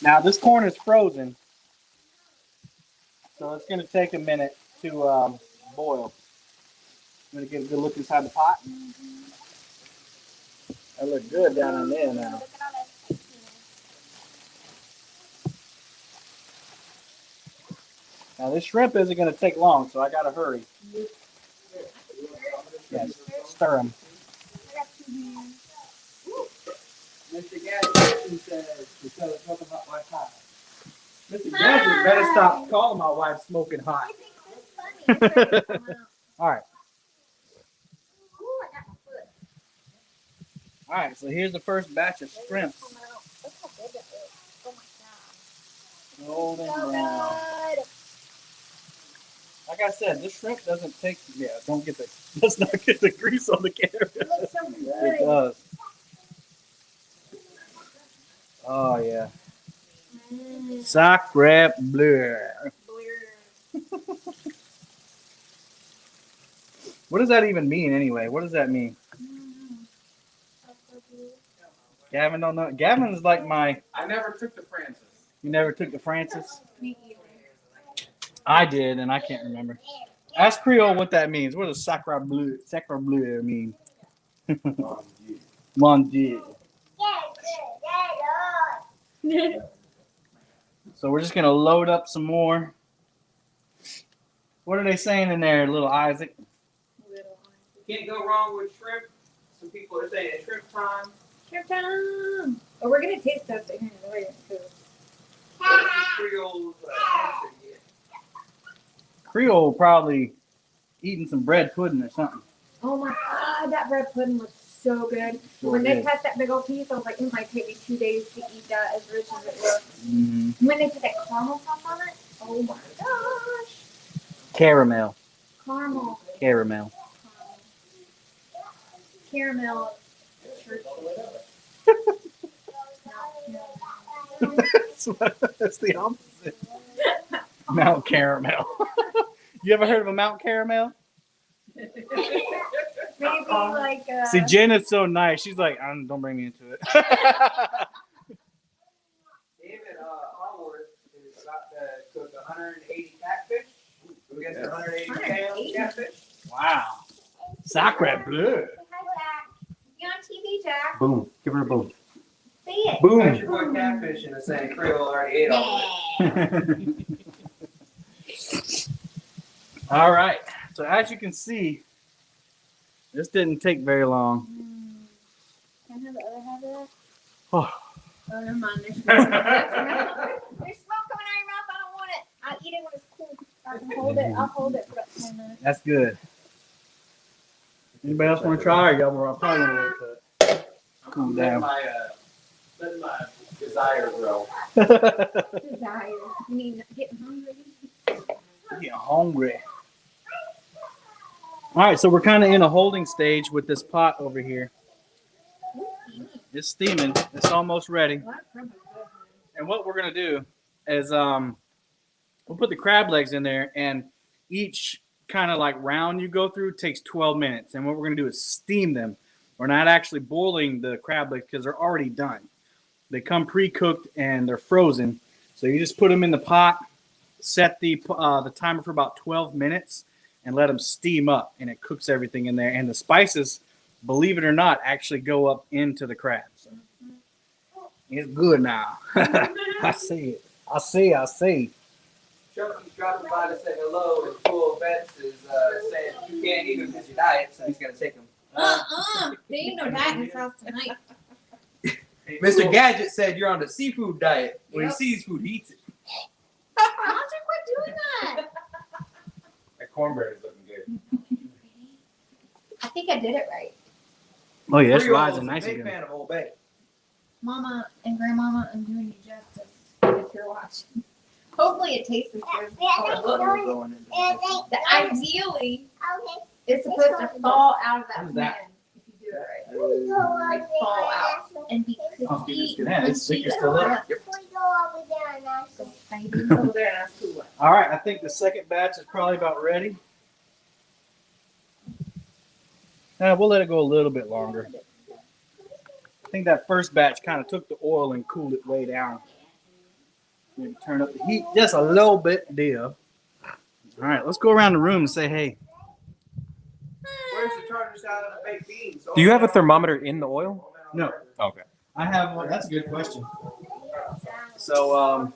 Speaker 1: Now this corn is frozen, so it's gonna take a minute to boil. I'm gonna get a good look inside the pot. That looks good down in there now.
Speaker 3: Look at all that spiciness.
Speaker 1: Now this shrimp isn't gonna take long, so I gotta hurry. Yes, stir them.
Speaker 3: I got 2 hands.
Speaker 2: Mr. Gadget says, because it's talking about my pie. Mr. Gadget better stop calling my wife smoking hot.
Speaker 3: I think that's funny. It's ready to come out.
Speaker 1: All right.
Speaker 3: Ooh, I got my foot.
Speaker 1: All right, so here's the first batch of shrimps.
Speaker 3: Come out. Look how big it is. Oh my god.
Speaker 1: Golden
Speaker 3: So
Speaker 1: brown.
Speaker 3: good.
Speaker 1: Like I said, this shrimp doesn't take. Yeah, don't get the. Let's not get the grease on the camera.
Speaker 3: It looks so
Speaker 1: It
Speaker 3: good.
Speaker 1: does. Oh yeah. Sacre bleu. What does that even mean anyway? What does that mean? Gavin don't know. Gavin is like my.
Speaker 5: I never took the Francis.
Speaker 1: You never took the Francis?
Speaker 4: Me either.
Speaker 1: I did, and I can't remember. Ask Creole what that means. What does sacre bleu mean? Mon Dieu. So we're just gonna load up some more. What are they saying in there, little Isaac?
Speaker 2: Can't go wrong with shrimp. Some people are saying shrimp time.
Speaker 4: Shrimp time. Oh, we're gonna taste test it here in a minute.
Speaker 2: Creole answer yet.
Speaker 1: Creole probably eating some bread pudding or something.
Speaker 4: Oh my god, that bread pudding looks so good.
Speaker 1: Sure
Speaker 4: When they
Speaker 1: did.
Speaker 4: cut that big old piece, I was like, it might take me 2 days to eat that as rich as it looks.
Speaker 1: Mm-hmm.
Speaker 4: When they put that caramel sauce on it, oh my gosh.
Speaker 1: Caramel.
Speaker 4: Caramel.
Speaker 1: Caramel.
Speaker 4: Caramel.
Speaker 1: That's the opposite. Mount Caramel. You ever heard of a Mount Caramel?
Speaker 4: Maybe like
Speaker 1: See, Jen is so nice. She's like, don't bring me into it.
Speaker 2: David Allworth is about to cook 180 catfish. We got 180 pounds catfish.
Speaker 1: Wow. Sacre bleu.
Speaker 4: Hi, Jack. You on TV, Jack?
Speaker 5: Boom. Give her a boom.
Speaker 4: See it.
Speaker 5: Boom.
Speaker 2: Got your boy catfish and saying Creole already ate all of it.
Speaker 1: All right. So as you can see, this didn't take very long.
Speaker 4: Can I have the other half of that?
Speaker 1: Oh.
Speaker 4: Oh, never mind. There's smoke coming out of your mouth. I don't want it. I'll eat it when it's cool. I can hold it. I'll hold it for about 10 minutes.
Speaker 1: That's good. Anybody else want to try? Or y'all will probably want to wait for it. Cool down.
Speaker 5: Let my desire grow.
Speaker 4: Desire. You mean getting hungry?
Speaker 1: Getting hungry. All right, so we're kind of in a holding stage with this pot over here. It's steaming. It's almost ready. And what we're gonna do is we'll put the crab legs in there, and each kind of like round you go through takes 12 minutes. And what we're gonna do is steam them. We're not actually boiling the crab legs because they're already done. They come pre-cooked and they're frozen. So you just put them in the pot, set the timer for about 12 minutes, and let them steam up, and it cooks everything in there. And the spices, believe it or not, actually go up into the crab. So it's good now. I see it. I see.
Speaker 2: Chucky's dropping by to say hello, and Cool Vets is saying you can't eat them because you diet, so he's gonna take them.
Speaker 4: There ain't no diet in this house tonight.
Speaker 2: Mr. Gadget said you're on the seafood diet. When
Speaker 4: Yep.
Speaker 2: he sees food, he eats it.
Speaker 4: Patrick, quit doing that.
Speaker 5: That cornbread is looking good.
Speaker 4: I think I did it right.
Speaker 1: Oh yeah, it's
Speaker 2: Creole
Speaker 1: rising
Speaker 2: is
Speaker 1: nice
Speaker 2: a big
Speaker 1: again.
Speaker 2: fan of Old Bay.
Speaker 4: Mama and Grandmama, I'm doing you justice if you're watching. Hopefully it tastes as good as the ideally, it's supposed to fall out of that
Speaker 1: What is
Speaker 4: pan
Speaker 1: that?
Speaker 4: if you do it right. Like fall out and be crispy.
Speaker 1: Yeah, it's thicker still up.
Speaker 6: Over there and ask who what.
Speaker 1: All right, I think the second batch is probably about ready. We'll let it go a little bit longer. I think that first batch kind of took the oil and cooled it way down. Maybe turn up the heat just a little bit, deal. All right, let's go around the room and say hey.
Speaker 2: Where's the tartar salad and baked beans?
Speaker 5: Do you have a thermometer in the oil?
Speaker 1: No.
Speaker 5: Okay.
Speaker 1: I have one. That's a good question. So,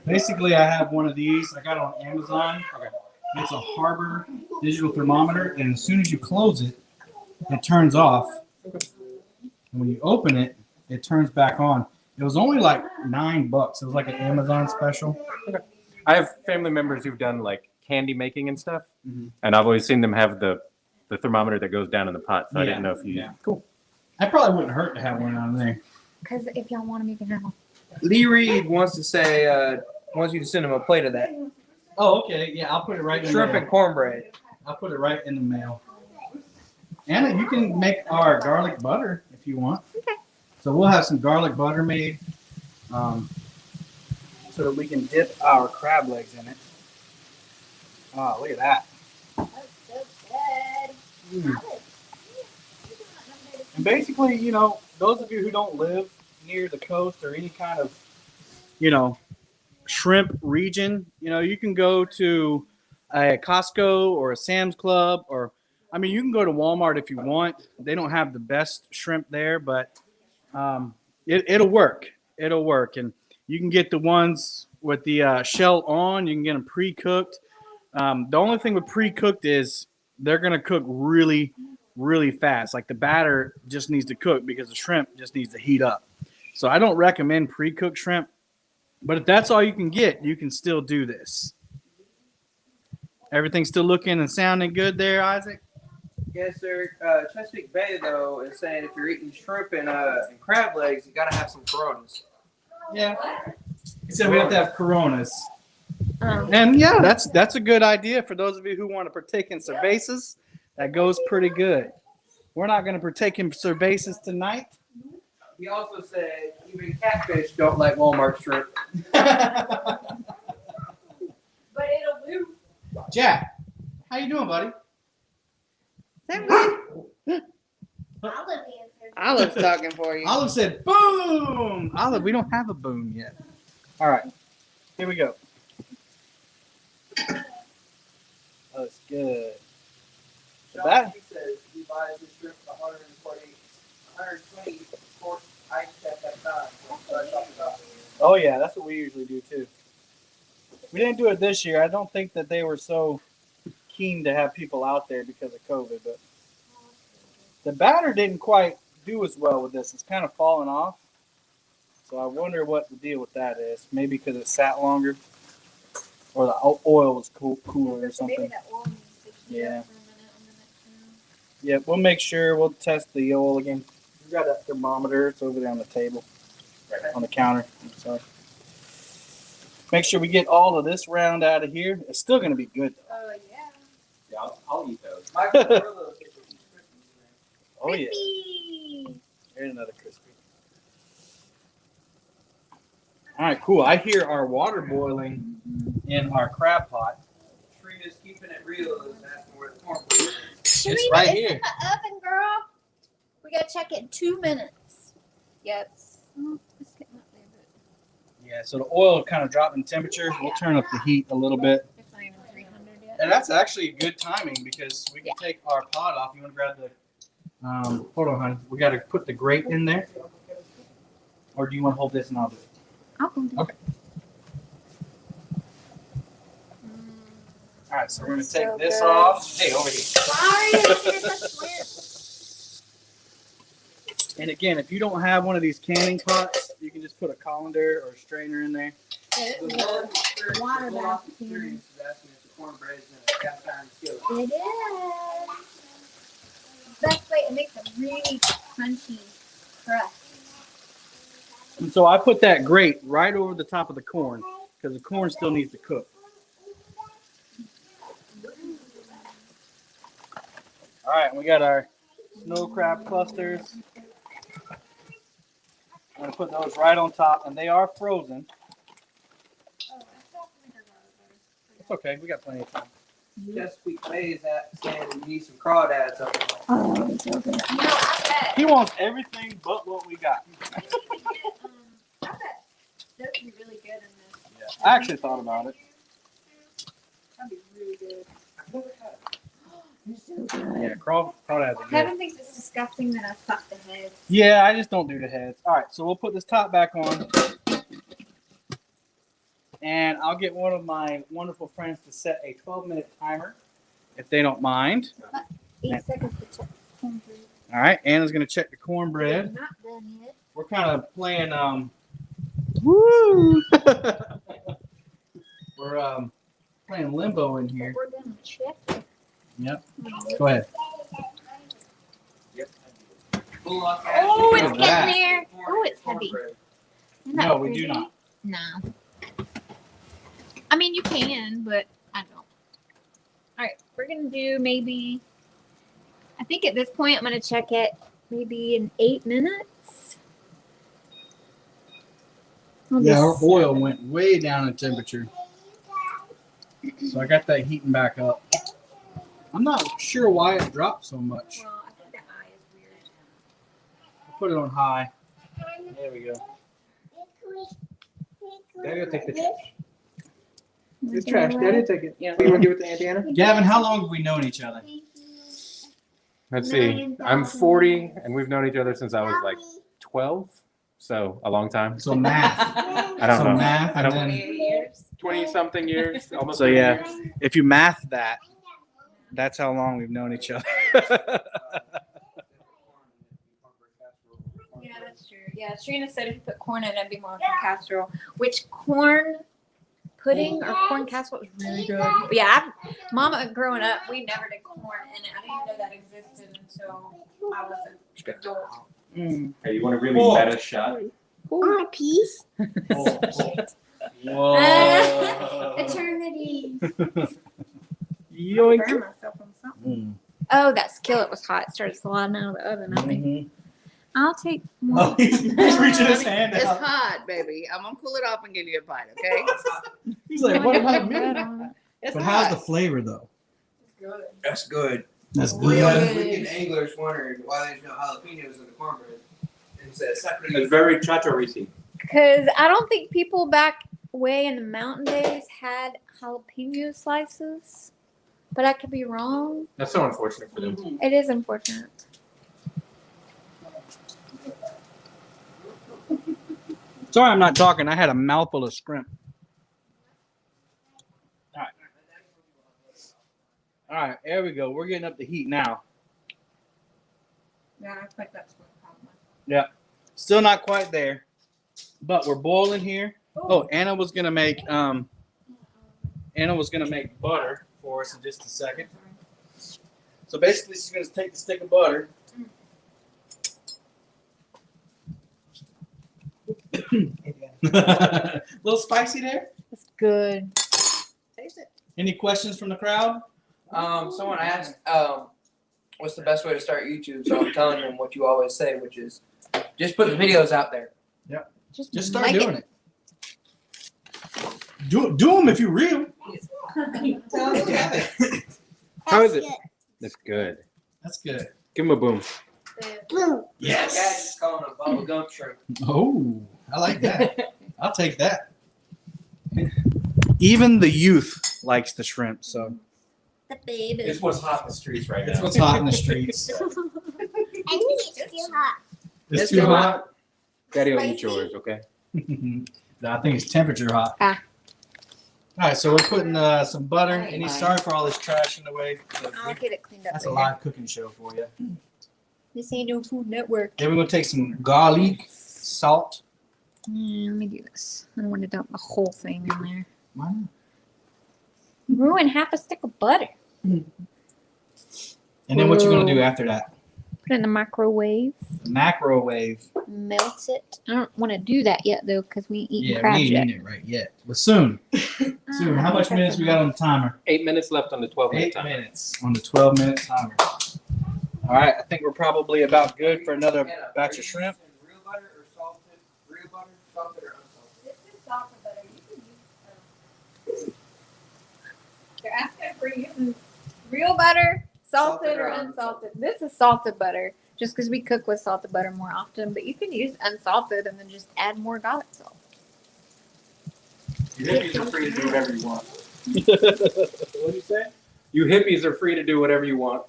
Speaker 1: basically, I have one of these. I got it on Amazon.
Speaker 5: Okay.
Speaker 1: It's a Harbor digital thermometer, and as soon as you close it, it turns off. And when you open it, it turns back on. It was only like $9. It was like an Amazon special.
Speaker 5: I have family members who've done like candy making and stuff,
Speaker 1: Mhm.
Speaker 5: and I've always seen them have the thermometer that goes down in the pot. So I
Speaker 1: Yeah.
Speaker 5: didn't know if you.
Speaker 1: Yeah.
Speaker 5: Cool.
Speaker 1: That probably wouldn't hurt to have one on there.
Speaker 4: Because if y'all want them, you can have them.
Speaker 2: Lee Reed wants to say, wants you to send him a plate of that.
Speaker 1: Oh, okay. Yeah, I'll put it right in
Speaker 2: Shrimp
Speaker 1: the
Speaker 2: and cornbread.
Speaker 1: I'll put it right in the mail. Anna, you can make our garlic butter if you want.
Speaker 4: Okay.
Speaker 1: So we'll have some garlic butter made so that we can dip our crab legs in it. Oh, look at that.
Speaker 4: That's so good.
Speaker 1: Mm. And basically, you know, those of you who don't live near the coast or any kind of, you know, shrimp region, you know, you can go to a Costco or a Sam's Club, or I mean, you can go to Walmart if you want. They don't have the best shrimp there, but it'll work. It'll work, and you can get the ones with the shell on. You can get them pre-cooked. The only thing with pre-cooked is they're gonna cook really, really fast. Like the batter just needs to cook because the shrimp just needs to heat up. So I don't recommend pre-cooked shrimp. But if that's all you can get, you can still do this. Everything's still looking and sounding good there, Isaac?
Speaker 2: Yes, sir. Chesapeake Bay, though, is saying if you're eating shrimp and crab legs, you got to have some Coronas.
Speaker 1: Yeah. He said we have to have Coronas.
Speaker 4: Um,
Speaker 1: And yeah, that's a good idea for those of you who want to partake in cervezas. That goes pretty good. We're not going to partake in cervezas tonight.
Speaker 2: He also said even catfish don't like Walmart shrimp.
Speaker 3: But it'll do.
Speaker 1: Jack, how you doing, buddy?
Speaker 4: I'm good.
Speaker 3: I'll let me answer.
Speaker 4: Olive's talking for you.
Speaker 1: Olive said, boom! Olive, we don't have a boom yet. All right, here we go. That's good. That-
Speaker 2: He says he buys his shrimp for 120 pork ice at that time. That's what I talked about.
Speaker 1: Oh, yeah, that's what we usually do, too. We didn't do it this year. I don't think that they were so keen to have people out there because of COVID, but the batter didn't quite do as well with this. It's kind of falling off. So I wonder what the deal with that is. Maybe because it sat longer or the oil was cooler or
Speaker 3: Maybe
Speaker 1: something.
Speaker 3: that oil needs to heat
Speaker 1: Yeah.
Speaker 3: up for a minute on the next round.
Speaker 1: Yeah, we'll make sure. We'll test the oil again. We got a thermometer. It's over there on the table, on the counter. Sorry. Make sure we get all of this round out of here. It's still going to be good, though.
Speaker 3: Oh, yeah.
Speaker 5: Yeah, I'll eat those.
Speaker 2: Michael Carlos gets these Christmas,
Speaker 1: Oh, yeah.
Speaker 3: Crispy.
Speaker 1: Here's another crispy. All right, cool. I hear our water boiling in our crab pot.
Speaker 2: man. Trina's keeping it real is asking where the cornbread is.
Speaker 3: Serena,
Speaker 1: right
Speaker 3: it's
Speaker 1: here.
Speaker 3: in the oven, girl. We gotta check it in 2 minutes. Yep.
Speaker 4: It's getting up there, but
Speaker 1: Yeah, so the oil kind of dropped in temperature. We'll turn up the heat a little bit.
Speaker 4: it's not even 300 yet.
Speaker 1: And that's actually good timing because we can take our pot off. You want to grab the, hold on, honey. We got to put the grate in there. Or do you want to hold this and I'll do it?
Speaker 4: I'll hold it.
Speaker 1: Okay. All right, so we're going to take
Speaker 4: So
Speaker 1: this
Speaker 4: good.
Speaker 1: off. Hey, over here.
Speaker 3: Sorry, I didn't touch the lid.
Speaker 1: And again, if you don't have one of these canning pots, you can just put a colander or a strainer in there.
Speaker 3: It
Speaker 2: The
Speaker 3: is.
Speaker 2: water
Speaker 3: Water bath can.
Speaker 2: is asking if the cornbread is in a cast iron skillet.
Speaker 3: It is. Best way, it makes a really crunchy crust.
Speaker 1: And so I put that grate right over the top of the corn because the corn still needs to cook. All right, we got our snow crab clusters. I'm going to put those right on top, and they are frozen. It's okay, we got plenty of time.
Speaker 2: Chesapeake Bay is saying you need some crawdads up there.
Speaker 4: Oh, it's so good.
Speaker 3: You know, I bet.
Speaker 1: He wants everything but what we got.
Speaker 3: I bet that would be really good in this.
Speaker 1: Yeah, I actually thought about it.
Speaker 3: That'd be really good.
Speaker 4: It's so good.
Speaker 1: Yeah, crawdads are good.
Speaker 3: Kevin thinks it's disgusting that I suck the head.
Speaker 1: Yeah, I just don't do the heads. All right, so we'll put this top back on. And I'll get one of my wonderful friends to set a 12-minute timer, if they don't mind.
Speaker 3: 8 seconds to check the cornbread.
Speaker 1: All right, Anna's going to check the cornbread.
Speaker 3: Not done yet.
Speaker 1: We're kind of playing, woo! We're playing limbo in here.
Speaker 3: We're gonna check it.
Speaker 1: Yep. Go ahead.
Speaker 2: Bullock
Speaker 3: Oh,
Speaker 1: Look
Speaker 3: it's
Speaker 1: at that.
Speaker 3: getting there. Oh, it's heavy.
Speaker 2: cornbread.
Speaker 3: Isn't that
Speaker 1: No, we
Speaker 3: crazy?
Speaker 1: do not.
Speaker 4: No. I mean, you can, but I don't. All right, we're gonna do maybe. I think at this point I'm gonna check it maybe in 8 minutes. I'll
Speaker 1: Yeah, our
Speaker 4: just-
Speaker 1: oil went way down in temperature. So I got that heating back up. I'm not sure why it dropped so much.
Speaker 3: Well, I think the eye is weird.
Speaker 1: Put it on high. There we go.
Speaker 2: Daddy will take the trash. It's trash. Daddy will take it.
Speaker 6: Yeah.
Speaker 2: You want to give it to Auntie Anna?
Speaker 1: Gavin, how long have we known each other?
Speaker 5: Let's see. I'm 40, and we've known each other since I was like 12. So a long time.
Speaker 1: So math.
Speaker 5: I don't
Speaker 1: So
Speaker 5: know.
Speaker 1: math,
Speaker 5: I don't.
Speaker 1: and then
Speaker 6: 28 years.
Speaker 5: 20-something years. Almost.
Speaker 1: So
Speaker 5: 30
Speaker 1: yeah,
Speaker 5: years.
Speaker 1: if you math that, that's how long we've known each other.
Speaker 4: Yeah, that's true. Yeah, Trina said if you put corn in it, it'd be more like a casserole. Which corn pudding or corn casserole is really good. But yeah, Mama, growing up, we never did corn in it. I didn't even know that existed until I was an adult.
Speaker 5: Hey, you want a really
Speaker 2: Whoa.
Speaker 5: meta shot?
Speaker 3: a piece.
Speaker 1: Whoa.
Speaker 3: Eternity.
Speaker 1: Yoink.
Speaker 4: Burn myself on something. Oh, that skillet was hot. It started sliding out of the oven. I think.
Speaker 1: Mhm.
Speaker 4: I'll take
Speaker 1: Oh,
Speaker 4: one.
Speaker 1: he's reaching his hand
Speaker 6: It's
Speaker 1: out.
Speaker 6: hot, baby. I'm gonna cool it off and give you a bite, okay?
Speaker 1: He's like, what about me?
Speaker 6: It's
Speaker 1: But
Speaker 6: hot.
Speaker 1: how's the flavor though?
Speaker 2: That's good.
Speaker 1: That's
Speaker 2: Real
Speaker 1: good.
Speaker 2: weekend anglers wondered why there's no jalapenos in the cornbread. And said,
Speaker 5: It's very chacho-risy.
Speaker 4: Because I don't think people back way in the mountain days had jalapeno slices. But I could be wrong.
Speaker 5: That's so unfortunate for them.
Speaker 4: It is unfortunate.
Speaker 1: Sorry, I'm not talking. I had a mouthful of shrimp. All right, there we go. We're getting up the heat now.
Speaker 4: Yeah, I think that's what problem.
Speaker 1: Still not quite there, but we're boiling here. Oh, Anna was gonna make butter for us in just a second. So basically, she's gonna take the stick of butter. A little spicy there.
Speaker 4: It's good.
Speaker 6: Taste it.
Speaker 1: Any questions from the crowd?
Speaker 2: Someone asked, what's the best way to start YouTube? So I'm telling them what you always say, which is just put the videos out there.
Speaker 1: Just start
Speaker 4: make
Speaker 1: doing it. Do them if you're real.
Speaker 5: How is it? That's good.
Speaker 1: That's good.
Speaker 5: Give him a boom.
Speaker 3: Boom.
Speaker 2: Guy's just calling a bubble gum shrimp.
Speaker 1: Oh, I like that. I'll take that. Even the youth likes the shrimp, so
Speaker 3: The baby.
Speaker 5: It's what's hot in the streets right
Speaker 1: it's
Speaker 5: now.
Speaker 1: what's hot in the streets.
Speaker 3: I think it's still hot.
Speaker 1: It's too hot.
Speaker 5: Daddy will eat
Speaker 3: Spicy?
Speaker 5: yours, okay?
Speaker 1: No, I think it's temperature hot.
Speaker 4: Ah.
Speaker 1: All right, so we're putting some butter. And sorry for all this trash in the way.
Speaker 4: I'll get it cleaned up.
Speaker 1: That's a
Speaker 4: later.
Speaker 1: live cooking show for you.
Speaker 4: This ain't no Food Network.
Speaker 1: Then we're gonna take some garlic, salt.
Speaker 4: Let me do this. I don't want to dump the whole thing in there.
Speaker 1: Why not?
Speaker 4: Ruin half a stick of butter.
Speaker 1: And then what you gonna do after that?
Speaker 4: Put it in the microwave.
Speaker 1: Microwave.
Speaker 4: Melt it. I don't want to do that yet though, because we ain't eating
Speaker 1: Yeah, we
Speaker 4: crabs
Speaker 1: ain't
Speaker 4: yet.
Speaker 1: eating it right yet, but soon. Soon. How much minutes we got on the timer?
Speaker 5: 8 minutes left on the 12-minute
Speaker 1: 8
Speaker 5: time.
Speaker 1: minutes on the 12-minute timer. All right, I think we're probably about good for another batch of shrimp.
Speaker 2: Real butter or salted? Real butter, salted or unsalted?
Speaker 4: This is salted butter. You can use. They're asking for using real butter, salted or unsalted. This is salted butter, just because we cook with salted butter more often. But you can use unsalted and then just add more garlic salt.
Speaker 5: You hippies are free to do whatever you want.
Speaker 1: What do you say?
Speaker 5: You hippies are free to do whatever you want.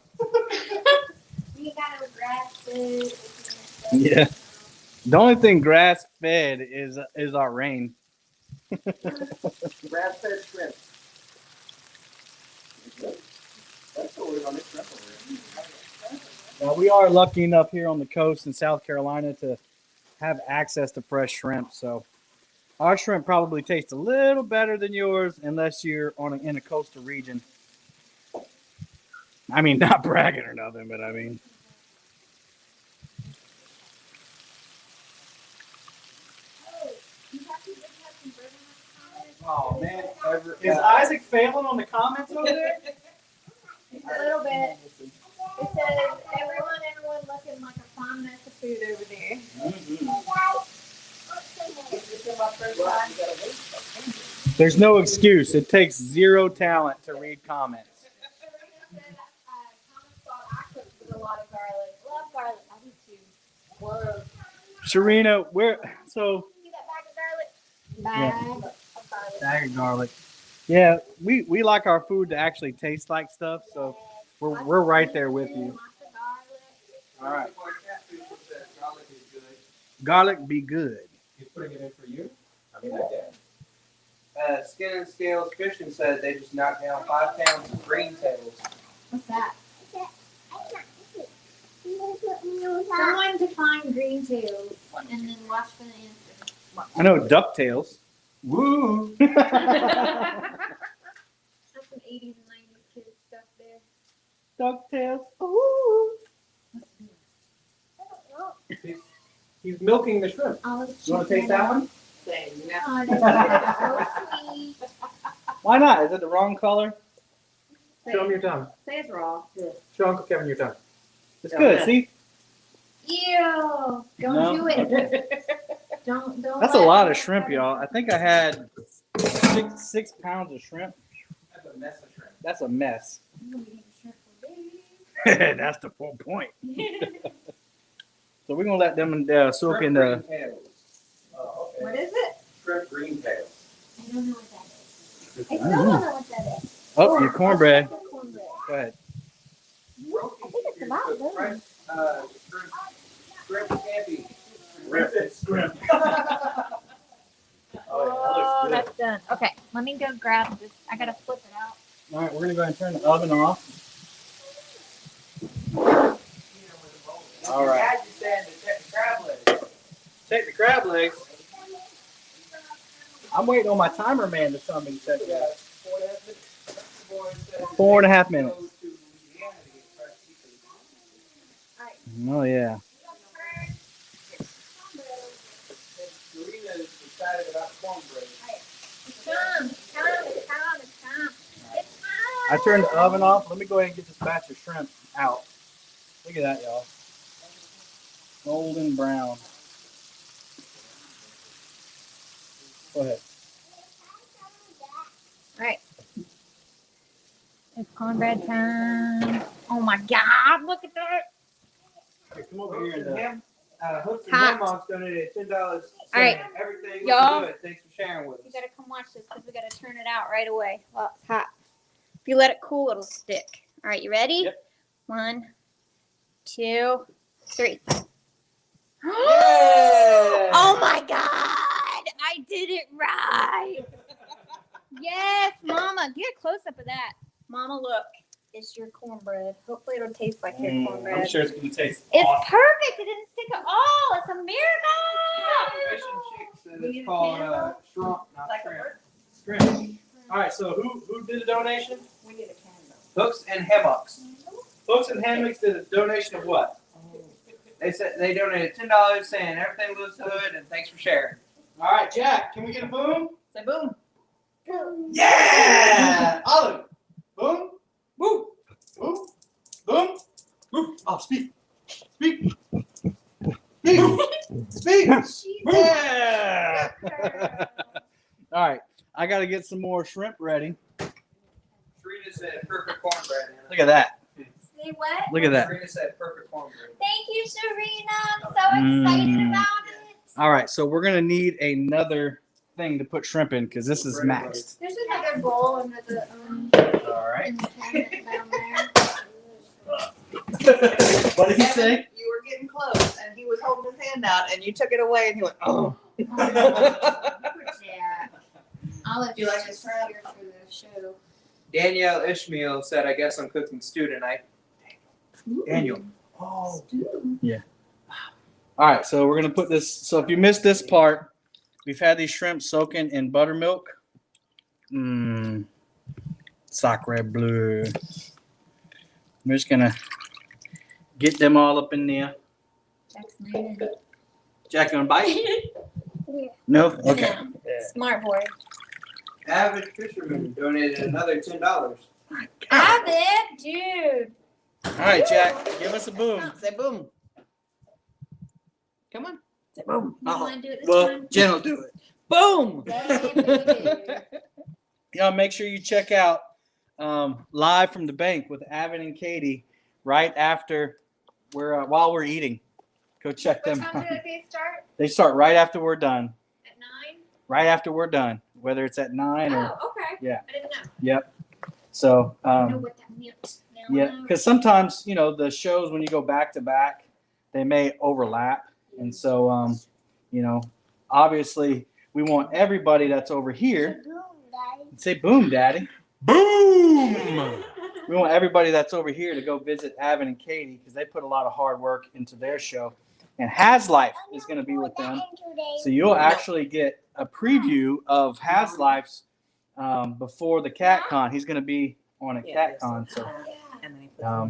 Speaker 3: We got a grass.
Speaker 1: Yeah. The only thing grass fed is our rain.
Speaker 2: Grass-fed shrimp. That's what we're on this shrimp over here.
Speaker 1: Now we are lucky enough here on the coast in South Carolina to have access to fresh shrimp. So our shrimp probably tastes a little better than yours unless you're in a coastal region. I mean, not bragging or nothing, but I mean. Oh man, is Isaac failing on the comments over there?
Speaker 4: A little bit. It says everyone looking like a fine mess of food over there.
Speaker 1: There's no excuse. It takes zero talent to read comments.
Speaker 4: I cook with a lot of garlic. Love garlic. I do too.
Speaker 3: Whoa.
Speaker 1: Serena, where? So
Speaker 3: See that bag of garlic? Bag of garlic.
Speaker 1: bag of garlic. Yeah, we like our food to actually taste like stuff, so we're right there with you.
Speaker 3: Lots of garlic.
Speaker 1: All right,
Speaker 2: Garlic is good.
Speaker 1: garlic be good.
Speaker 5: He's putting it in for you? I mean, I guess.
Speaker 2: Skin and Scales Fishing said they just knocked down 5 pounds of green tails.
Speaker 3: What's that? Someone define green tails and then watch for the answer.
Speaker 1: I know ducktails.
Speaker 5: Woo!
Speaker 3: That's some 80s and 90s kids stuff there.
Speaker 1: Ducktails. Ooh.
Speaker 5: He's milking the shrimp.
Speaker 3: I was
Speaker 5: You want to taste that one?
Speaker 6: Same.
Speaker 3: Oh, that's so sweet.
Speaker 1: Why not? Is it the wrong color?
Speaker 5: Show him your tongue.
Speaker 6: Say it's raw.
Speaker 5: Show Uncle Kevin your tongue.
Speaker 1: It's good. See,
Speaker 3: Ew. Don't
Speaker 1: No?
Speaker 3: do it. Don't.
Speaker 1: that's a
Speaker 3: let
Speaker 1: lot
Speaker 3: me-
Speaker 1: of shrimp, y'all. I think I had six pounds of shrimp.
Speaker 5: That's a mess of shrimp.
Speaker 1: That's a mess.
Speaker 3: I'm gonna be eating shrimp for days.
Speaker 1: That's the full point. So we're gonna let them soak in
Speaker 2: Shrimp
Speaker 1: the.
Speaker 2: green tails.
Speaker 5: Oh, okay.
Speaker 6: What is it?
Speaker 2: Shrimp green tails.
Speaker 3: I don't know what that is. I still don't know what that is.
Speaker 1: Oh, your cornbread.
Speaker 3: Cornbread.
Speaker 1: Go ahead.
Speaker 3: I think it's about done.
Speaker 2: Shrimp scampi.
Speaker 5: Shrimp.
Speaker 3: Oh,
Speaker 1: that looks
Speaker 3: that's done. Okay, let me go grab this. I gotta flip it out.
Speaker 1: All right, we're gonna go ahead and turn the oven off. All right.
Speaker 2: Dad, you said to check the crab legs.
Speaker 1: Take the crab legs. I'm waiting on my timer man to tell me to check it
Speaker 2: Yeah,
Speaker 1: out.
Speaker 2: 4.5 minutes.
Speaker 1: 4.5 minutes.
Speaker 2: Go to Louisiana to get fresh seafood.
Speaker 1: Oh yeah.
Speaker 2: Serena's excited about cornbread.
Speaker 3: It's time. It's time. It's time. It's time. It's time.
Speaker 1: I turned the oven off. Let me go ahead and get this batch of shrimp out. Look at that, y'all. Golden brown. Go ahead.
Speaker 3: All right. It's cornbread time. Oh my God! Look at that.
Speaker 1: Hey, come over here and
Speaker 2: Hooks and
Speaker 3: Hot.
Speaker 2: Hammocks donated $10. All
Speaker 3: right.
Speaker 2: Everything
Speaker 3: Y'all.
Speaker 2: was good. Thanks for sharing with
Speaker 3: You
Speaker 2: us.
Speaker 3: gotta come watch this because we gotta turn it out right away while it's hot. If you let it cool, it'll stick. All right, you ready?
Speaker 1: Yep.
Speaker 3: 1, 2, 3.
Speaker 2: Yay!
Speaker 3: Oh my God! I did it right. Yes, Mama. Get a close up of that. Mama, look. It's your cornbread. Hopefully, it'll taste like your cornbread.
Speaker 1: I'm sure it's gonna taste
Speaker 3: It's
Speaker 1: awesome.
Speaker 3: perfect. It didn't stick at all. It's a miracle.
Speaker 2: Fish and Chicks said it's called shrimp, not
Speaker 6: Like
Speaker 2: shrimp.
Speaker 1: Shrimp. All right, so who did the donation?
Speaker 6: We need a candle.
Speaker 2: Hooks and Hammocks.
Speaker 1: Folks in Hammocks did a donation of what?
Speaker 2: They said they donated $10 saying everything looks good and thanks for sharing.
Speaker 1: All right, Jack, can we get a boom?
Speaker 6: Say boom.
Speaker 1: Yeah! Olive. Boom. Woo. Boom. Boom. Boom. Oh, speak. Speak. Speak. Speak. Yeah. All right, I got to get some more shrimp ready.
Speaker 2: Serena said perfect cornbread. Anna.
Speaker 1: Look at that.
Speaker 3: Say what?
Speaker 1: Look at that.
Speaker 2: Serena said perfect cornbread.
Speaker 3: Thank you, Serena. I'm so excited about it.
Speaker 1: All right, so we're gonna need another thing to put shrimp in because this is maxed.
Speaker 3: There's another bowl under the
Speaker 1: All right.
Speaker 3: in the cabinet down there.
Speaker 1: What did he say?
Speaker 6: You were getting close, and he was holding his hand out, and you took it away, and he went, oh.
Speaker 3: Yeah. Olive,
Speaker 6: You like
Speaker 3: is
Speaker 6: this
Speaker 3: just
Speaker 6: crab?
Speaker 3: here for the show.
Speaker 2: Danielle Ishmael said, I guess I'm cooking stew tonight. Daniel. Oh.
Speaker 1: All right, so we're gonna put this. So if you missed this part, we've had these shrimp soaking in buttermilk. Sacre bleu. I'm just gonna get them all up in there.
Speaker 3: Jack's name.
Speaker 1: Jack, you wanna bite?
Speaker 3: Yeah.
Speaker 1: No. Okay.
Speaker 3: Smart boy.
Speaker 2: Avid Fisherman donated another $10.
Speaker 3: Avid, dude.
Speaker 1: All right, Jack, give us a boom.
Speaker 6: Say boom. Come on. Say boom.
Speaker 3: You want to do it this
Speaker 1: Well,
Speaker 3: time?
Speaker 1: Jen will do it.
Speaker 6: Boom.
Speaker 3: Baby.
Speaker 1: Y'all make sure you check out Live from the Bank with Avid and Katie right after while we're eating, Go check
Speaker 4: What
Speaker 1: them
Speaker 4: time
Speaker 1: out.
Speaker 4: do they start?
Speaker 1: They start right after we're done.
Speaker 4: At 9?
Speaker 1: Right after we're done, whether it's at 9 or
Speaker 4: Oh, okay.
Speaker 1: yeah.
Speaker 4: I didn't know.
Speaker 1: Yep. So
Speaker 4: I know what that meant. Now I
Speaker 1: yeah,
Speaker 4: know.
Speaker 1: because sometimes the shows when you go back to back, they may overlap, and so obviously we want everybody that's over here. Say boom, daddy.
Speaker 5: Boom!
Speaker 1: We want everybody that's over here to go visit Avon and Katie because they put a lot of hard work into their show. And Has Life is going to be with them. So you'll actually get a preview of Has Life's before the CatCon. He's going to be on a CatCon. So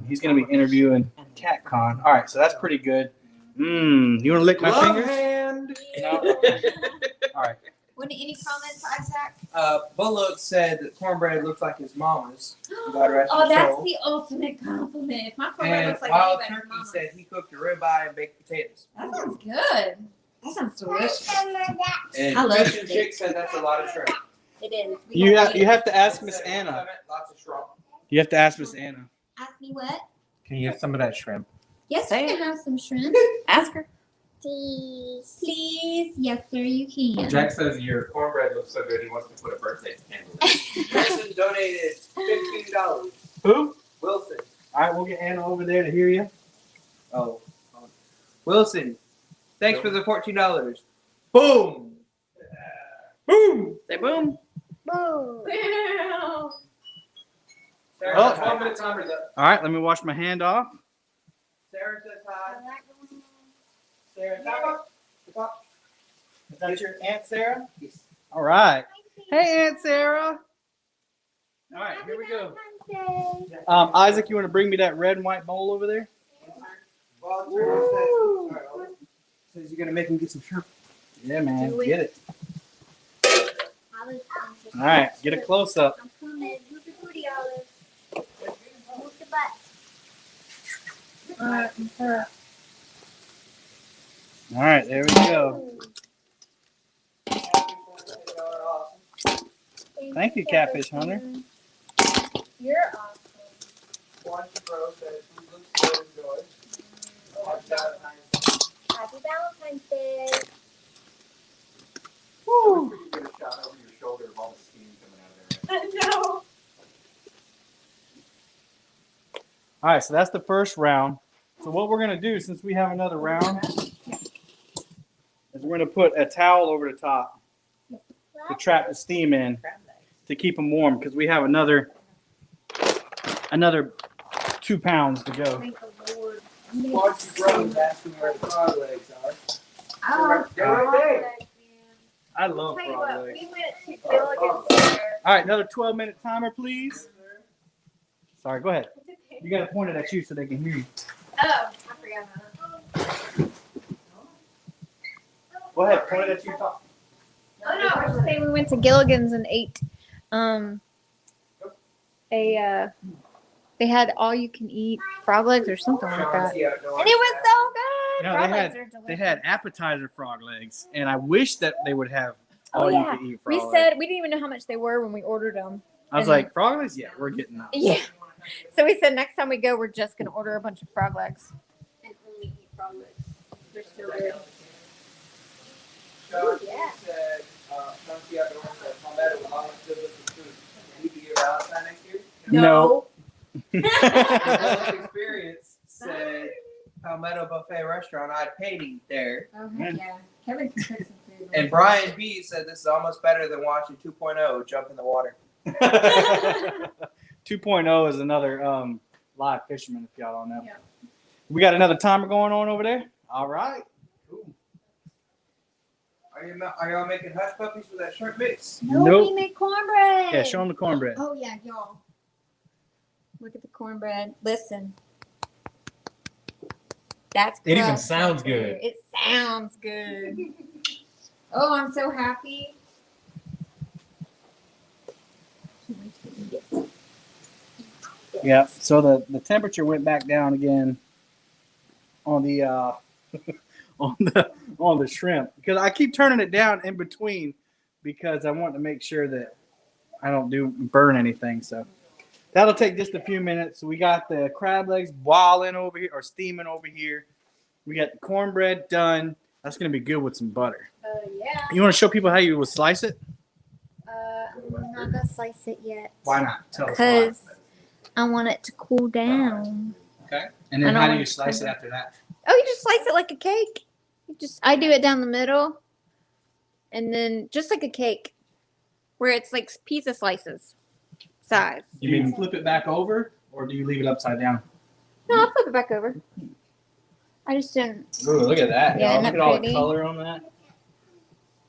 Speaker 1: he's going to be interviewing CatCon. All right, so that's pretty good. You want to lick my fingers?
Speaker 5: Hand.
Speaker 1: No? All right.
Speaker 4: Any comments, Isaac?
Speaker 2: Bullock said that cornbread looks like his mama's. God rest
Speaker 4: Oh,
Speaker 2: her
Speaker 4: that's
Speaker 2: soul.
Speaker 4: the ultimate compliment. If my cornbread
Speaker 2: And
Speaker 4: looks like
Speaker 2: Wild
Speaker 4: anybody's
Speaker 2: Turkey
Speaker 4: mama's.
Speaker 2: said he cooked a ribeye and baked potatoes.
Speaker 4: That sounds good. That sounds delicious.
Speaker 2: And
Speaker 4: I love
Speaker 2: Fish and
Speaker 4: steak.
Speaker 2: Chick said that's a lot of shrimp.
Speaker 4: It is.
Speaker 1: You have to ask Miss Anna.
Speaker 2: Lots of shrimp.
Speaker 1: You have to ask Miss Anna.
Speaker 4: Ask me what?
Speaker 5: Can you have some of that shrimp?
Speaker 4: Yes,
Speaker 6: Say
Speaker 4: you
Speaker 6: it.
Speaker 4: can have some shrimp.
Speaker 6: Ask her.
Speaker 4: Please. Please. Yes, sir, you can.
Speaker 5: Jack says your cornbread looks so good he wants to put a birthday candle.
Speaker 2: Wilson donated $15.
Speaker 1: Who?
Speaker 2: Wilson.
Speaker 1: All right, we'll get Anna over there to hear you.
Speaker 2: Oh. Wilson. Thanks for the $14. Boom.
Speaker 1: Boom.
Speaker 6: Say boom.
Speaker 2: Sarah,
Speaker 1: Oh.
Speaker 2: says 12-minute timer's up.
Speaker 1: All right, let me wash my hand off.
Speaker 2: Sarah says hi. Sarah, stop. Stop.
Speaker 1: Is that your Aunt Sarah?
Speaker 2: Yes.
Speaker 1: All right. Hey, Aunt Sarah. All right, here we go. Isaac, you want to bring me that red and white bowl over there?
Speaker 2: Wild Turkey says you're gonna make him get some shrimp.
Speaker 1: Yeah, man.
Speaker 4: Do it.
Speaker 1: Get it. All right, get a close up.
Speaker 3: I'm coming. Move the booty, Olive. Move the butt.
Speaker 1: All right, there we go. Thank you, Catfish Hunter.
Speaker 3: You're awesome. Happy Valentine's Day.
Speaker 5: Woo! You get a shot over your shoulder of all the steam coming out of there.
Speaker 4: No.
Speaker 1: All right, so that's the first round. So what we're gonna do, since we have another round, is we're gonna put a towel over the top to trap the steam in to keep them warm because we have another 2 pounds to go.
Speaker 4: Thank the Lord.
Speaker 2: Squatchy Bros asking where the frog legs are.
Speaker 4: Oh,
Speaker 2: They're right there.
Speaker 1: I love
Speaker 3: Tell you
Speaker 1: frog
Speaker 3: what,
Speaker 1: legs.
Speaker 3: we went to Gilligan's there.
Speaker 1: All right, another 12-minute timer, please. Sorry, go ahead. You got to point it at you so they can hear you.
Speaker 4: Oh, I forgot about that.
Speaker 1: Go ahead, point it at you. Talk.
Speaker 4: Oh no, I was just saying we went to Gilligan's and ate they had all you can eat frog legs or something like that. And it was so good.
Speaker 1: No,
Speaker 4: Frog
Speaker 1: they
Speaker 4: legs
Speaker 1: had
Speaker 4: are delicious.
Speaker 1: they had appetizer frog legs, and I wish that they would have
Speaker 4: Oh,
Speaker 1: all
Speaker 4: yeah.
Speaker 1: you can eat
Speaker 4: We
Speaker 1: frog
Speaker 4: said
Speaker 1: legs.
Speaker 4: we didn't even know how much they were when we ordered them.
Speaker 1: I was like, frog legs? Yeah, we're getting those.
Speaker 4: Yeah. So we said next time we go, we're just gonna order a bunch of frog legs.
Speaker 3: And only eat frog legs. They're so good.
Speaker 2: Sean
Speaker 3: Yeah.
Speaker 2: said, Palmetto will always live with the food. Will he be your Valentine next year?
Speaker 1: No.
Speaker 2: Bullock Experience said Palmetto Buffet Restaurant, I'd pay to eat there.
Speaker 4: Oh heck yeah. Kevin can cook some food.
Speaker 2: And Brian B said this is almost better than watching 2.0 jump in the water.
Speaker 1: 2.0 is another live fisherman, if y'all don't know.
Speaker 4: Yeah.
Speaker 1: We got another timer going on over there. All right.
Speaker 2: Are y'all making hush puppies with that shrimp mix?
Speaker 4: No,
Speaker 1: Nope.
Speaker 4: we made cornbread.
Speaker 1: Yeah, show them the cornbread.
Speaker 4: Oh yeah, y'all. Look at the cornbread. Listen. That's
Speaker 5: It even
Speaker 4: crust
Speaker 5: sounds
Speaker 4: right there.
Speaker 5: good.
Speaker 4: It sounds good. Oh, I'm so happy.
Speaker 1: Yeah. So the temperature went back down again on the on the shrimp because I keep turning it down in between because I want to make sure that I don't burn anything. So that'll take just a few minutes. We got the crab legs boiling over here or steaming over here. We got the cornbread done. That's gonna be good with some butter.
Speaker 4: Yeah.
Speaker 1: You want to show people how you would slice it?
Speaker 4: I'm not gonna slice it yet.
Speaker 1: Why not? Tell us why.
Speaker 4: Because I want it to cool down.
Speaker 1: Okay. And
Speaker 4: I
Speaker 1: then
Speaker 4: don't
Speaker 1: how do
Speaker 4: want
Speaker 1: you
Speaker 4: it to
Speaker 1: slice it
Speaker 4: crumble.
Speaker 1: after that?
Speaker 4: Oh, you just slice it like a cake. I do it down the middle, and then just like a cake, where it's like pizza slices size.
Speaker 1: Do you flip it back over, or do you leave it upside down?
Speaker 4: No, I'll flip it back over. I just didn't.
Speaker 1: Ooh, look at that.
Speaker 4: Yeah,
Speaker 1: y'all.
Speaker 4: isn't
Speaker 1: Look
Speaker 4: that
Speaker 1: at all the
Speaker 4: pretty?
Speaker 1: color on that.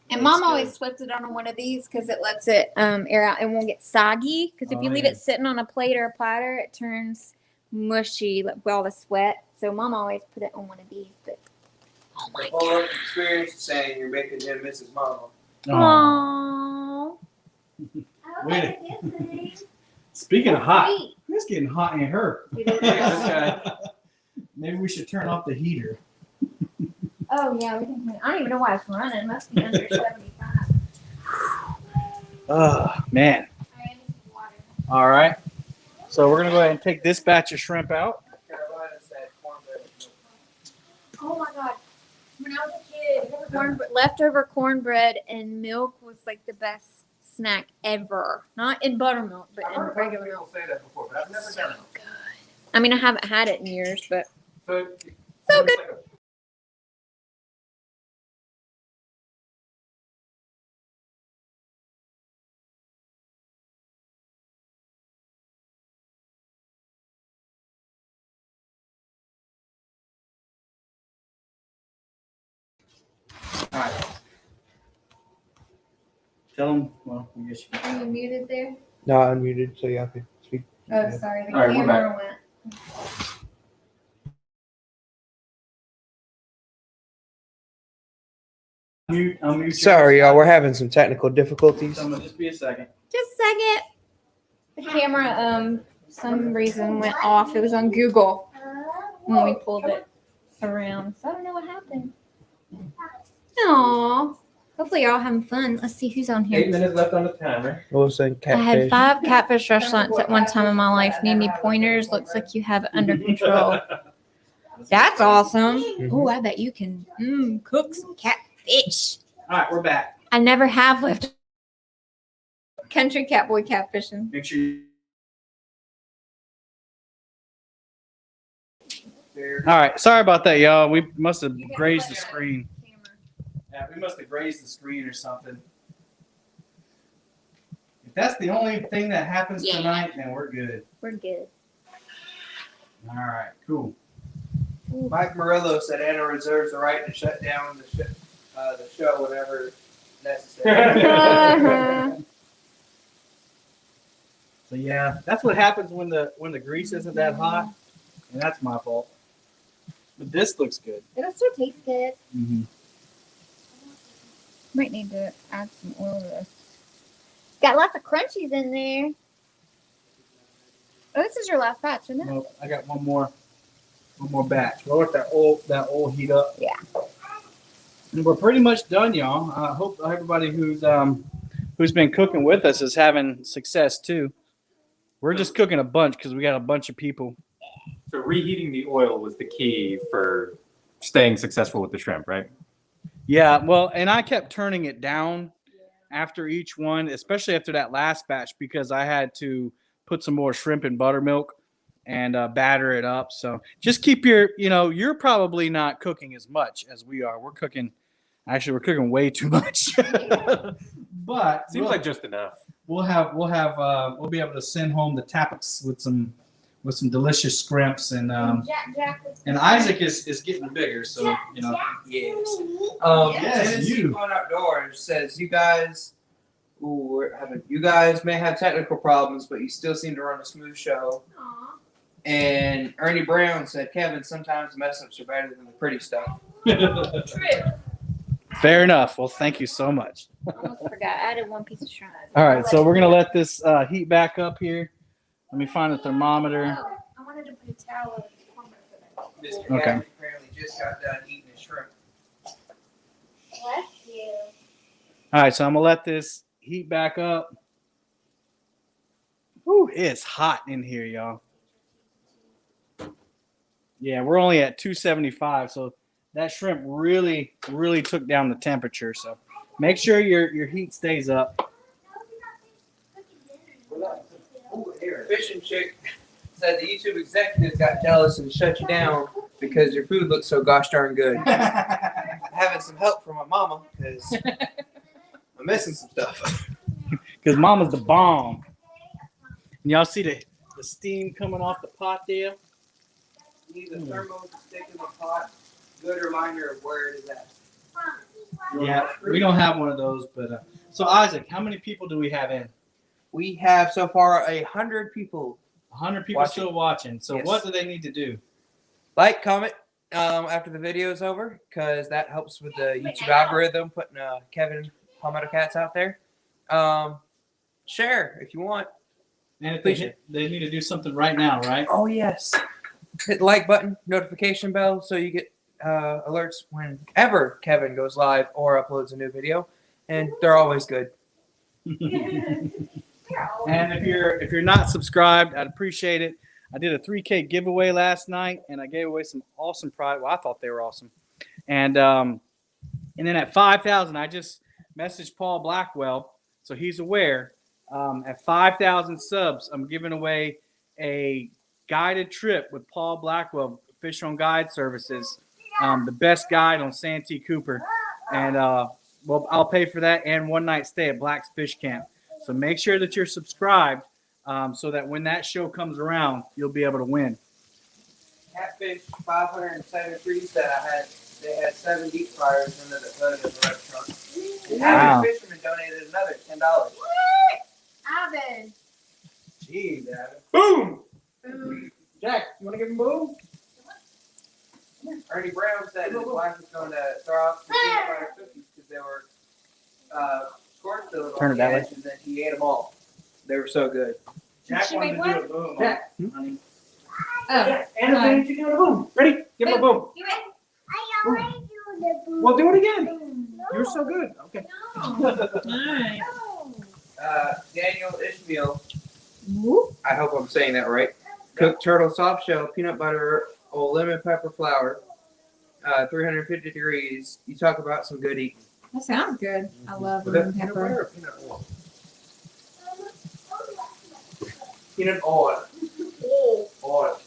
Speaker 4: And
Speaker 1: Looks
Speaker 4: Mom
Speaker 1: good.
Speaker 4: always flips it on one of these because it lets it air out and won't get soggy. Because if
Speaker 1: Oh,
Speaker 4: you leave
Speaker 1: yeah.
Speaker 4: it sitting on a plate or a platter, it turns mushy with all the sweat. So Mom always put it on one of these. But oh my
Speaker 2: All
Speaker 4: god!
Speaker 2: up experience saying you're making him Mrs. Mama.
Speaker 1: Aw.
Speaker 4: Aww.
Speaker 1: Wait. Speaking of hot, it's getting hot in her.
Speaker 2: Okay.
Speaker 1: Maybe we should turn off the heater.
Speaker 4: Oh yeah, we can. I don't even know why it's running. It must be under 75.
Speaker 1: Oh, man. All right. So we're going to go ahead and take this batch of shrimp out.
Speaker 2: Carolina said cornbread.
Speaker 4: Oh my god! When I was a kid, leftover cornbread and milk was like the best snack ever. Not in buttermilk, but in regular milk.
Speaker 2: Say that before, but I've never done it.
Speaker 4: Good. I mean, I haven't had it in years, but
Speaker 2: So,
Speaker 4: so good.
Speaker 1: All right. Tell them, well, I guess you can.
Speaker 4: Are you muted there?
Speaker 2: No, unmuted, so y'all can speak.
Speaker 4: Oh, sorry. The
Speaker 5: All right, we're
Speaker 4: camera went.
Speaker 1: Unmute
Speaker 2: Sorry, y'all. We're having some technical difficulties.
Speaker 1: Someone, just be a second.
Speaker 4: Just a second. The camera, some reason went off. It was on Google when we pulled it around. So I don't know what happened. Aww. Hopefully y'all having fun. Let's see who's on
Speaker 5: 8
Speaker 4: here.
Speaker 5: minutes left on the timer.
Speaker 2: Wilson,
Speaker 4: I had
Speaker 2: catfish.
Speaker 4: 5 catfish restaurants at one time in my life. Need any pointers? Looks like you have it under control. That's awesome. Oh, I bet you can cook some catfish.
Speaker 1: All right, we're back.
Speaker 4: I never have lived country catboy catfishing.
Speaker 1: Make sure you. All right, sorry about that, y'all. We must have grazed the screen. Yeah, we must have grazed the screen or something. If that's the only thing that happens
Speaker 4: Yeah.
Speaker 1: tonight, then we're good.
Speaker 4: We're good.
Speaker 1: All right, cool.
Speaker 2: Mike Murillo said Anna reserves the right to shut down the show whenever necessary.
Speaker 1: So yeah, that's what happens when the grease isn't that hot, and that's my fault. But this looks good.
Speaker 4: It'll still taste good.
Speaker 1: Mm-hmm.
Speaker 4: Might need to add some oil to this. Got lots of crunchies in there. Oh, this is your last batch, isn't it?
Speaker 1: Well, I got one more batch. We'll let that oil heat up.
Speaker 4: Yeah.
Speaker 1: And we're pretty much done, y'all. I hope everybody who's been cooking with us is having success too. We're just cooking a bunch because we got a bunch of people.
Speaker 5: So reheating the oil was the key for staying successful with the shrimp, right?
Speaker 1: Yeah, well, and I kept turning it down after each one, especially after that last batch, because I had to put some more shrimp in buttermilk and batter it up. So just keep you're probably not cooking as much as we are. We're cooking way too much. But
Speaker 5: Seems like just enough.
Speaker 1: we'll be able to send home the tapics with some delicious scrimps and and Isaac is getting bigger, so
Speaker 2: Yes.
Speaker 1: Yes,
Speaker 2: Tennessee
Speaker 1: you.
Speaker 2: Fun Outdoors says you guys may have technical problems, but you still seem to run a smooth show.
Speaker 4: Aw.
Speaker 2: And Ernie Brown said, Kevin, sometimes the mess ups are better than the pretty stuff.
Speaker 4: True.
Speaker 1: Fair enough. Well, thank you so much.
Speaker 4: Almost forgot. I added one piece of shrimp.
Speaker 1: All right, so we're gonna let this heat back up here. Let me find a thermometer.
Speaker 4: Oh, I wanted to put a towel over the cornbread for that.
Speaker 2: Mr.
Speaker 1: Okay.
Speaker 2: Gavin apparently just got done eating his shrimp.
Speaker 4: Bless you.
Speaker 1: All right, so I'm gonna let this heat back up. Ooh, it's hot in here, y'all. Yeah, we're only at 275, so that shrimp really took down the temperature. So make sure your heat stays up.
Speaker 2: Fishing chick said the YouTube executives got jealous and shut you down because your food looks so gosh darn good. Having some help from my mama because I'm missing some stuff.
Speaker 1: Because mama's the bomb. And y'all see the steam coming off the pot there?
Speaker 2: Need the thermo to stick in the pot. Good reminder of where it is at.
Speaker 1: Yeah, we don't have one of those, but so Isaac, how many people do we have in?
Speaker 2: We have so far 100 people.
Speaker 1: 100 people still watching. So
Speaker 2: Yes.
Speaker 1: what do they need to do?
Speaker 2: Like, comment after the video is over because that helps with the YouTube algorithm putting Kevin Palmetto Cats out there. Share if you want.
Speaker 1: And if they need to do something right now, right?
Speaker 2: Oh yes. Hit the like button, notification bell, so you get alerts whenever Kevin goes live or uploads a new video, and they're always good.
Speaker 1: And if you're not subscribed, I'd appreciate it. I did a 3K giveaway last night, and I gave away some awesome product. Well, I thought they were awesome. And then at 5,000, I just messaged Paul Blackwell, so he's aware. At 5,000 subs, I'm giving away a guided trip with Paul Blackwell, Fish on Guide Services, the best guide on Santee Cooper. And well, I'll pay for that and one night stay at Black's Fish Camp. So make sure that you're subscribed so that when that show comes around, you'll be able to win.
Speaker 2: Catfish 573 said they had 7 deep fryers under the hood of the restaurant. And
Speaker 1: Wow.
Speaker 2: Avid Fisherman donated another $10.
Speaker 4: Avid.
Speaker 2: Jeez, Avid.
Speaker 1: Boom!
Speaker 4: Boom.
Speaker 1: Jack, you want to give him a boom?
Speaker 2: Ernie Brown said his wife was going to throw out some peanut butter cookies because they were scorched a little
Speaker 1: Turn
Speaker 2: on
Speaker 1: it
Speaker 2: the
Speaker 1: that way.
Speaker 2: edge, and then he ate them all. They were so good.
Speaker 1: Jack
Speaker 4: She
Speaker 1: wanted
Speaker 4: made
Speaker 1: to do a boom.
Speaker 2: Jack.
Speaker 1: Honey.
Speaker 4: Oh.
Speaker 1: And you do a boom. Ready? Give him a boom.
Speaker 4: You ready?
Speaker 3: I already do the boom.
Speaker 1: Well, do it again. You're so good. Okay.
Speaker 4: Alright.
Speaker 2: Daniel Ishmael, I hope I'm saying that right. Cooked turtle soft shell, peanut butter, lemon pepper flour, 350 degrees. You talk about some good eating.
Speaker 4: That sounds good. I love
Speaker 2: Was that
Speaker 4: lemon
Speaker 2: peanut
Speaker 4: pepper.
Speaker 2: butter or peanut oil? Peanut oil. Oil.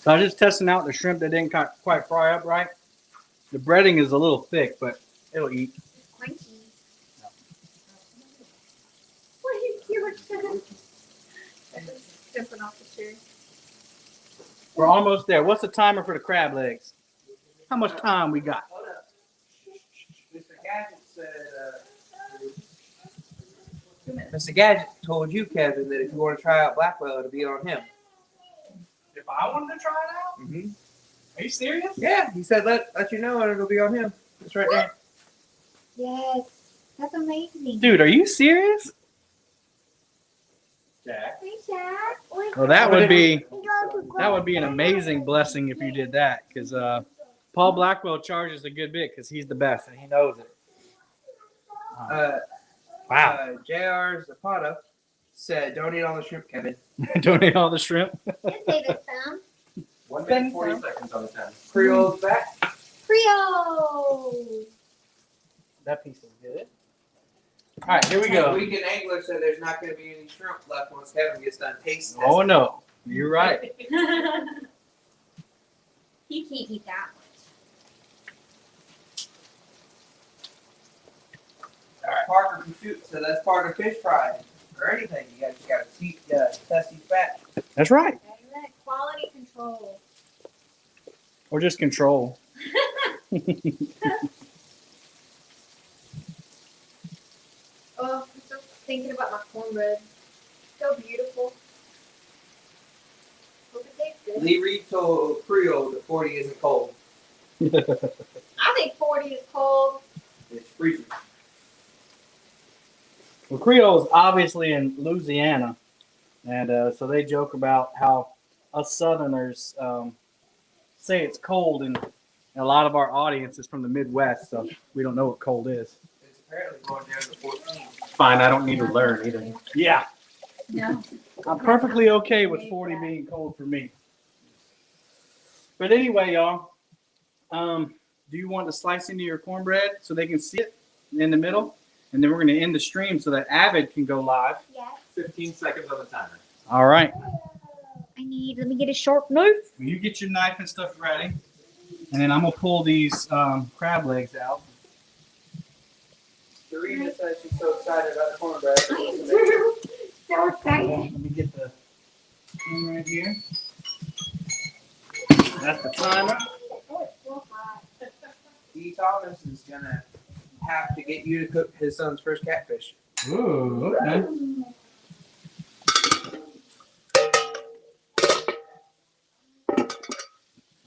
Speaker 1: So I was just testing out the shrimp that didn't quite fry up right. The breading is a little thick, but it'll eat.
Speaker 4: Crunchy. What are you doing? Jumping off the chair.
Speaker 1: We're almost there. What's the timer for the crab legs? How much time we got?
Speaker 2: Hold up. Mr. Gadget said, Mr. Gadget told you, Kevin, that if you want to try out Blackwell, it'll be on him.
Speaker 1: If I wanted to try it out?
Speaker 2: Mm-hmm.
Speaker 1: Are you serious?
Speaker 2: Yeah, he said let you know and it'll be on him. It's right there.
Speaker 4: Yes. That's amazing.
Speaker 1: Dude, are you serious?
Speaker 2: Jack.
Speaker 3: Hey, Jack.
Speaker 1: Well, that would be
Speaker 3: That
Speaker 1: an amazing blessing if you did that, because Paul Blackwell charges a good bit because he's the best and he knows it. Wow.
Speaker 2: JR Zapata said, don't eat all the shrimp, Kevin.
Speaker 1: Donate all the shrimp.
Speaker 3: Say this some.
Speaker 5: 1 minute 40 seconds on the time.
Speaker 2: Creole's back.
Speaker 3: Creole.
Speaker 1: That piece is good. All right, here we go.
Speaker 2: Weekend Angler said there's not going to be any shrimp left once Kevin gets done tasting.
Speaker 1: Oh, no. You're right.
Speaker 4: He can't eat that
Speaker 2: Parker can shoot, so that's part of fish frying or anything. You got to test each batch.
Speaker 1: That's right.
Speaker 4: much. Quality control.
Speaker 1: Or just control.
Speaker 4: Oh, I'm still thinking about my cornbread. So beautiful. Hope it tastes good.
Speaker 2: Lee Reed told Creole that 40 isn't cold.
Speaker 4: I think 40 is cold.
Speaker 2: It's freezing.
Speaker 1: Well, Creole is obviously in Louisiana, and so they joke about how us Southerners say it's cold, and a lot of our audience is from the Midwest, so we don't know what cold is.
Speaker 2: It's apparently going down to 14.
Speaker 5: Fine, I don't need to learn either.
Speaker 1: Yeah.
Speaker 4: No.
Speaker 1: I'm perfectly okay with 40 being cold for me. But anyway, y'all, do you want to slice into your cornbread so they can see it in the middle? And then we're going to end the stream so that Avid can go live.
Speaker 3: Yes.
Speaker 5: 15 seconds on the timer.
Speaker 1: All right.
Speaker 4: Let me get a sharp knife.
Speaker 1: Well, you get your knife and stuff ready. And then I'm going to pull these crab legs out.
Speaker 2: Serena says she's so excited about the cornbread.
Speaker 4: So excited.
Speaker 1: Let me get the thing right here. That's the timer.
Speaker 2: E. Thomas is gonna have to get you to cook his son's first catfish.
Speaker 1: Ooh, okay.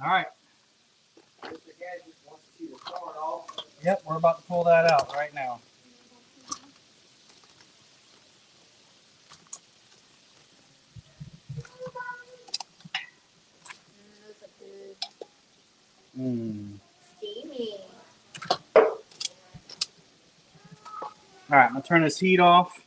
Speaker 1: All right. Yep, we're about to pull that out right now.
Speaker 4: Steamy.
Speaker 1: All right, I'm gonna turn this heat off.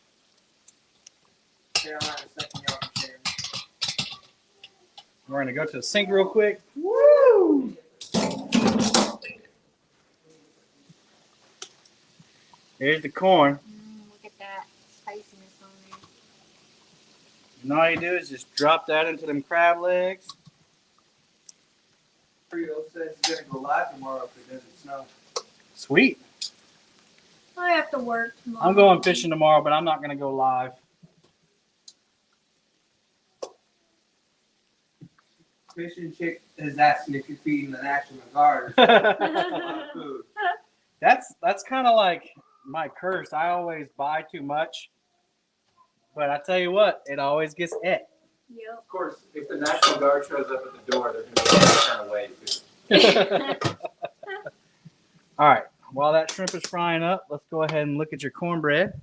Speaker 1: We're gonna go to the sink real quick. Woo! Here's the corn.
Speaker 4: Look at that spiciness on there.
Speaker 1: And all you do is just drop that into them crab legs.
Speaker 2: Rio says he's gonna go live tomorrow if it doesn't snow.
Speaker 1: Sweet.
Speaker 3: I have to work tomorrow.
Speaker 1: I'm going fishing tomorrow, but I'm not gonna go live.
Speaker 2: Fishing Chick is asking if you're feeding the National Guard or something. Food.
Speaker 1: That's kind of like my curse. I always buy too much, but I tell you what, it always gets it.
Speaker 3: Yep.
Speaker 5: Of course, if the National Guard shows up at the door, they're going to turn away too.
Speaker 1: All right. While that shrimp is frying up, let's go ahead and look at your cornbread.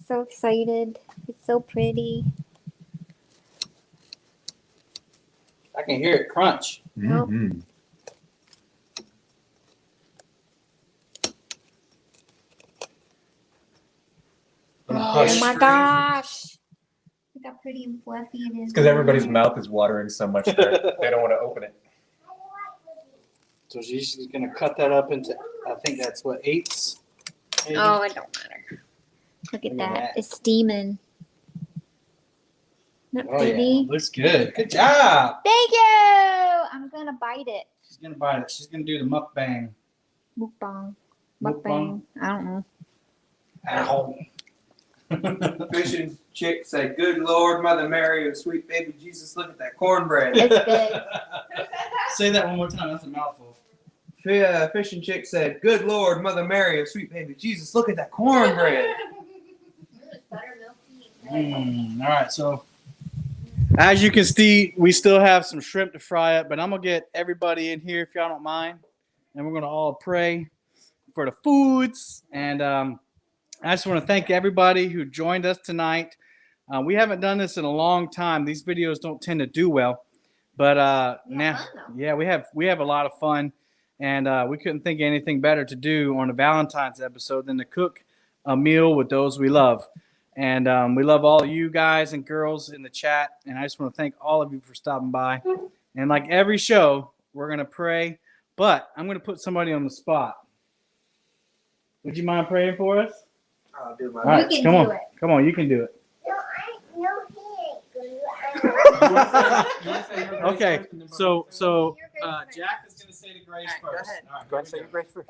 Speaker 4: So excited. It's so pretty.
Speaker 1: I can hear it crunch.
Speaker 4: Nope. Oh my gosh. Look how pretty and fluffy it is.
Speaker 5: It's because everybody's mouth is watering so much that they don't want to open it.
Speaker 1: So she's just gonna cut that up into, I think that's what, eighths? Maybe?
Speaker 4: Oh, it don't matter. Look at that. It's steaming. Isn't that
Speaker 1: Oh,
Speaker 4: pretty?
Speaker 1: yeah. Looks good. Good job.
Speaker 4: Thank you. I'm gonna bite it.
Speaker 1: She's gonna bite it. She's gonna do the mukbang.
Speaker 4: Mukbang.
Speaker 1: Mukbang.
Speaker 4: Mukbang. I don't know.
Speaker 1: Ow.
Speaker 2: Fishing Chick said, "Good Lord, Mother Mary of sweet baby Jesus, look at that cornbread."
Speaker 4: It's good.
Speaker 1: Say that one more time. That's a mouthful.
Speaker 2: Fishing Chick said, "Good Lord, Mother Mary of sweet baby Jesus, look at that cornbread."
Speaker 1: All right. So as you can see, we still have some shrimp to fry up, but I'm gonna get everybody in here if y'all don't mind, and we're gonna all pray for the foods. And I just want to thank everybody who joined us tonight. We haven't done this in a long time. These videos don't tend to do well, but now, yeah, we have a lot of fun, and we couldn't think of anything better to do on a Valentine's episode than to cook a meal with those we love. And we love all of you guys and girls in the chat, and I just want to thank all of you for stopping by. And like every show, we're gonna pray, but I'm gonna put somebody on the spot. Would you mind praying for us?
Speaker 2: I'll do my
Speaker 1: All right,
Speaker 4: You can
Speaker 1: come
Speaker 4: do
Speaker 1: on.
Speaker 4: it.
Speaker 1: Come on, you can do it. Okay, so Jack is going to say the grace
Speaker 2: All right,
Speaker 1: first.
Speaker 2: go ahead.
Speaker 1: All right,
Speaker 2: Go ahead and say your grace first.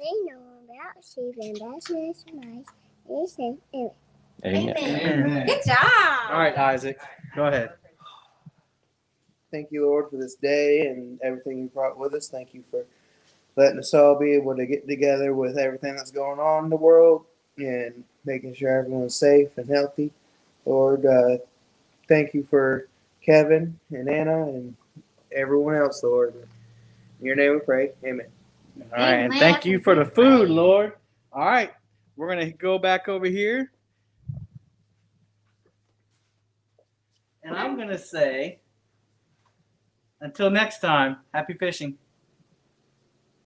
Speaker 4: Amen.
Speaker 1: Amen.
Speaker 4: Good job.
Speaker 1: All right, Isaac, go ahead.
Speaker 2: Thank you, Lord, for this day and everything you brought with us. Thank you for letting us all be able to get together with everything that's going on in the world and making sure everyone's safe and healthy. Lord, thank you for Kevin and Anna and everyone else, Lord. In your name we pray. Amen.
Speaker 1: All right, and
Speaker 4: Amen.
Speaker 1: thank you for the food, Lord. All right, we're going to go back over here. And I'm going to say, until next time, happy fishing.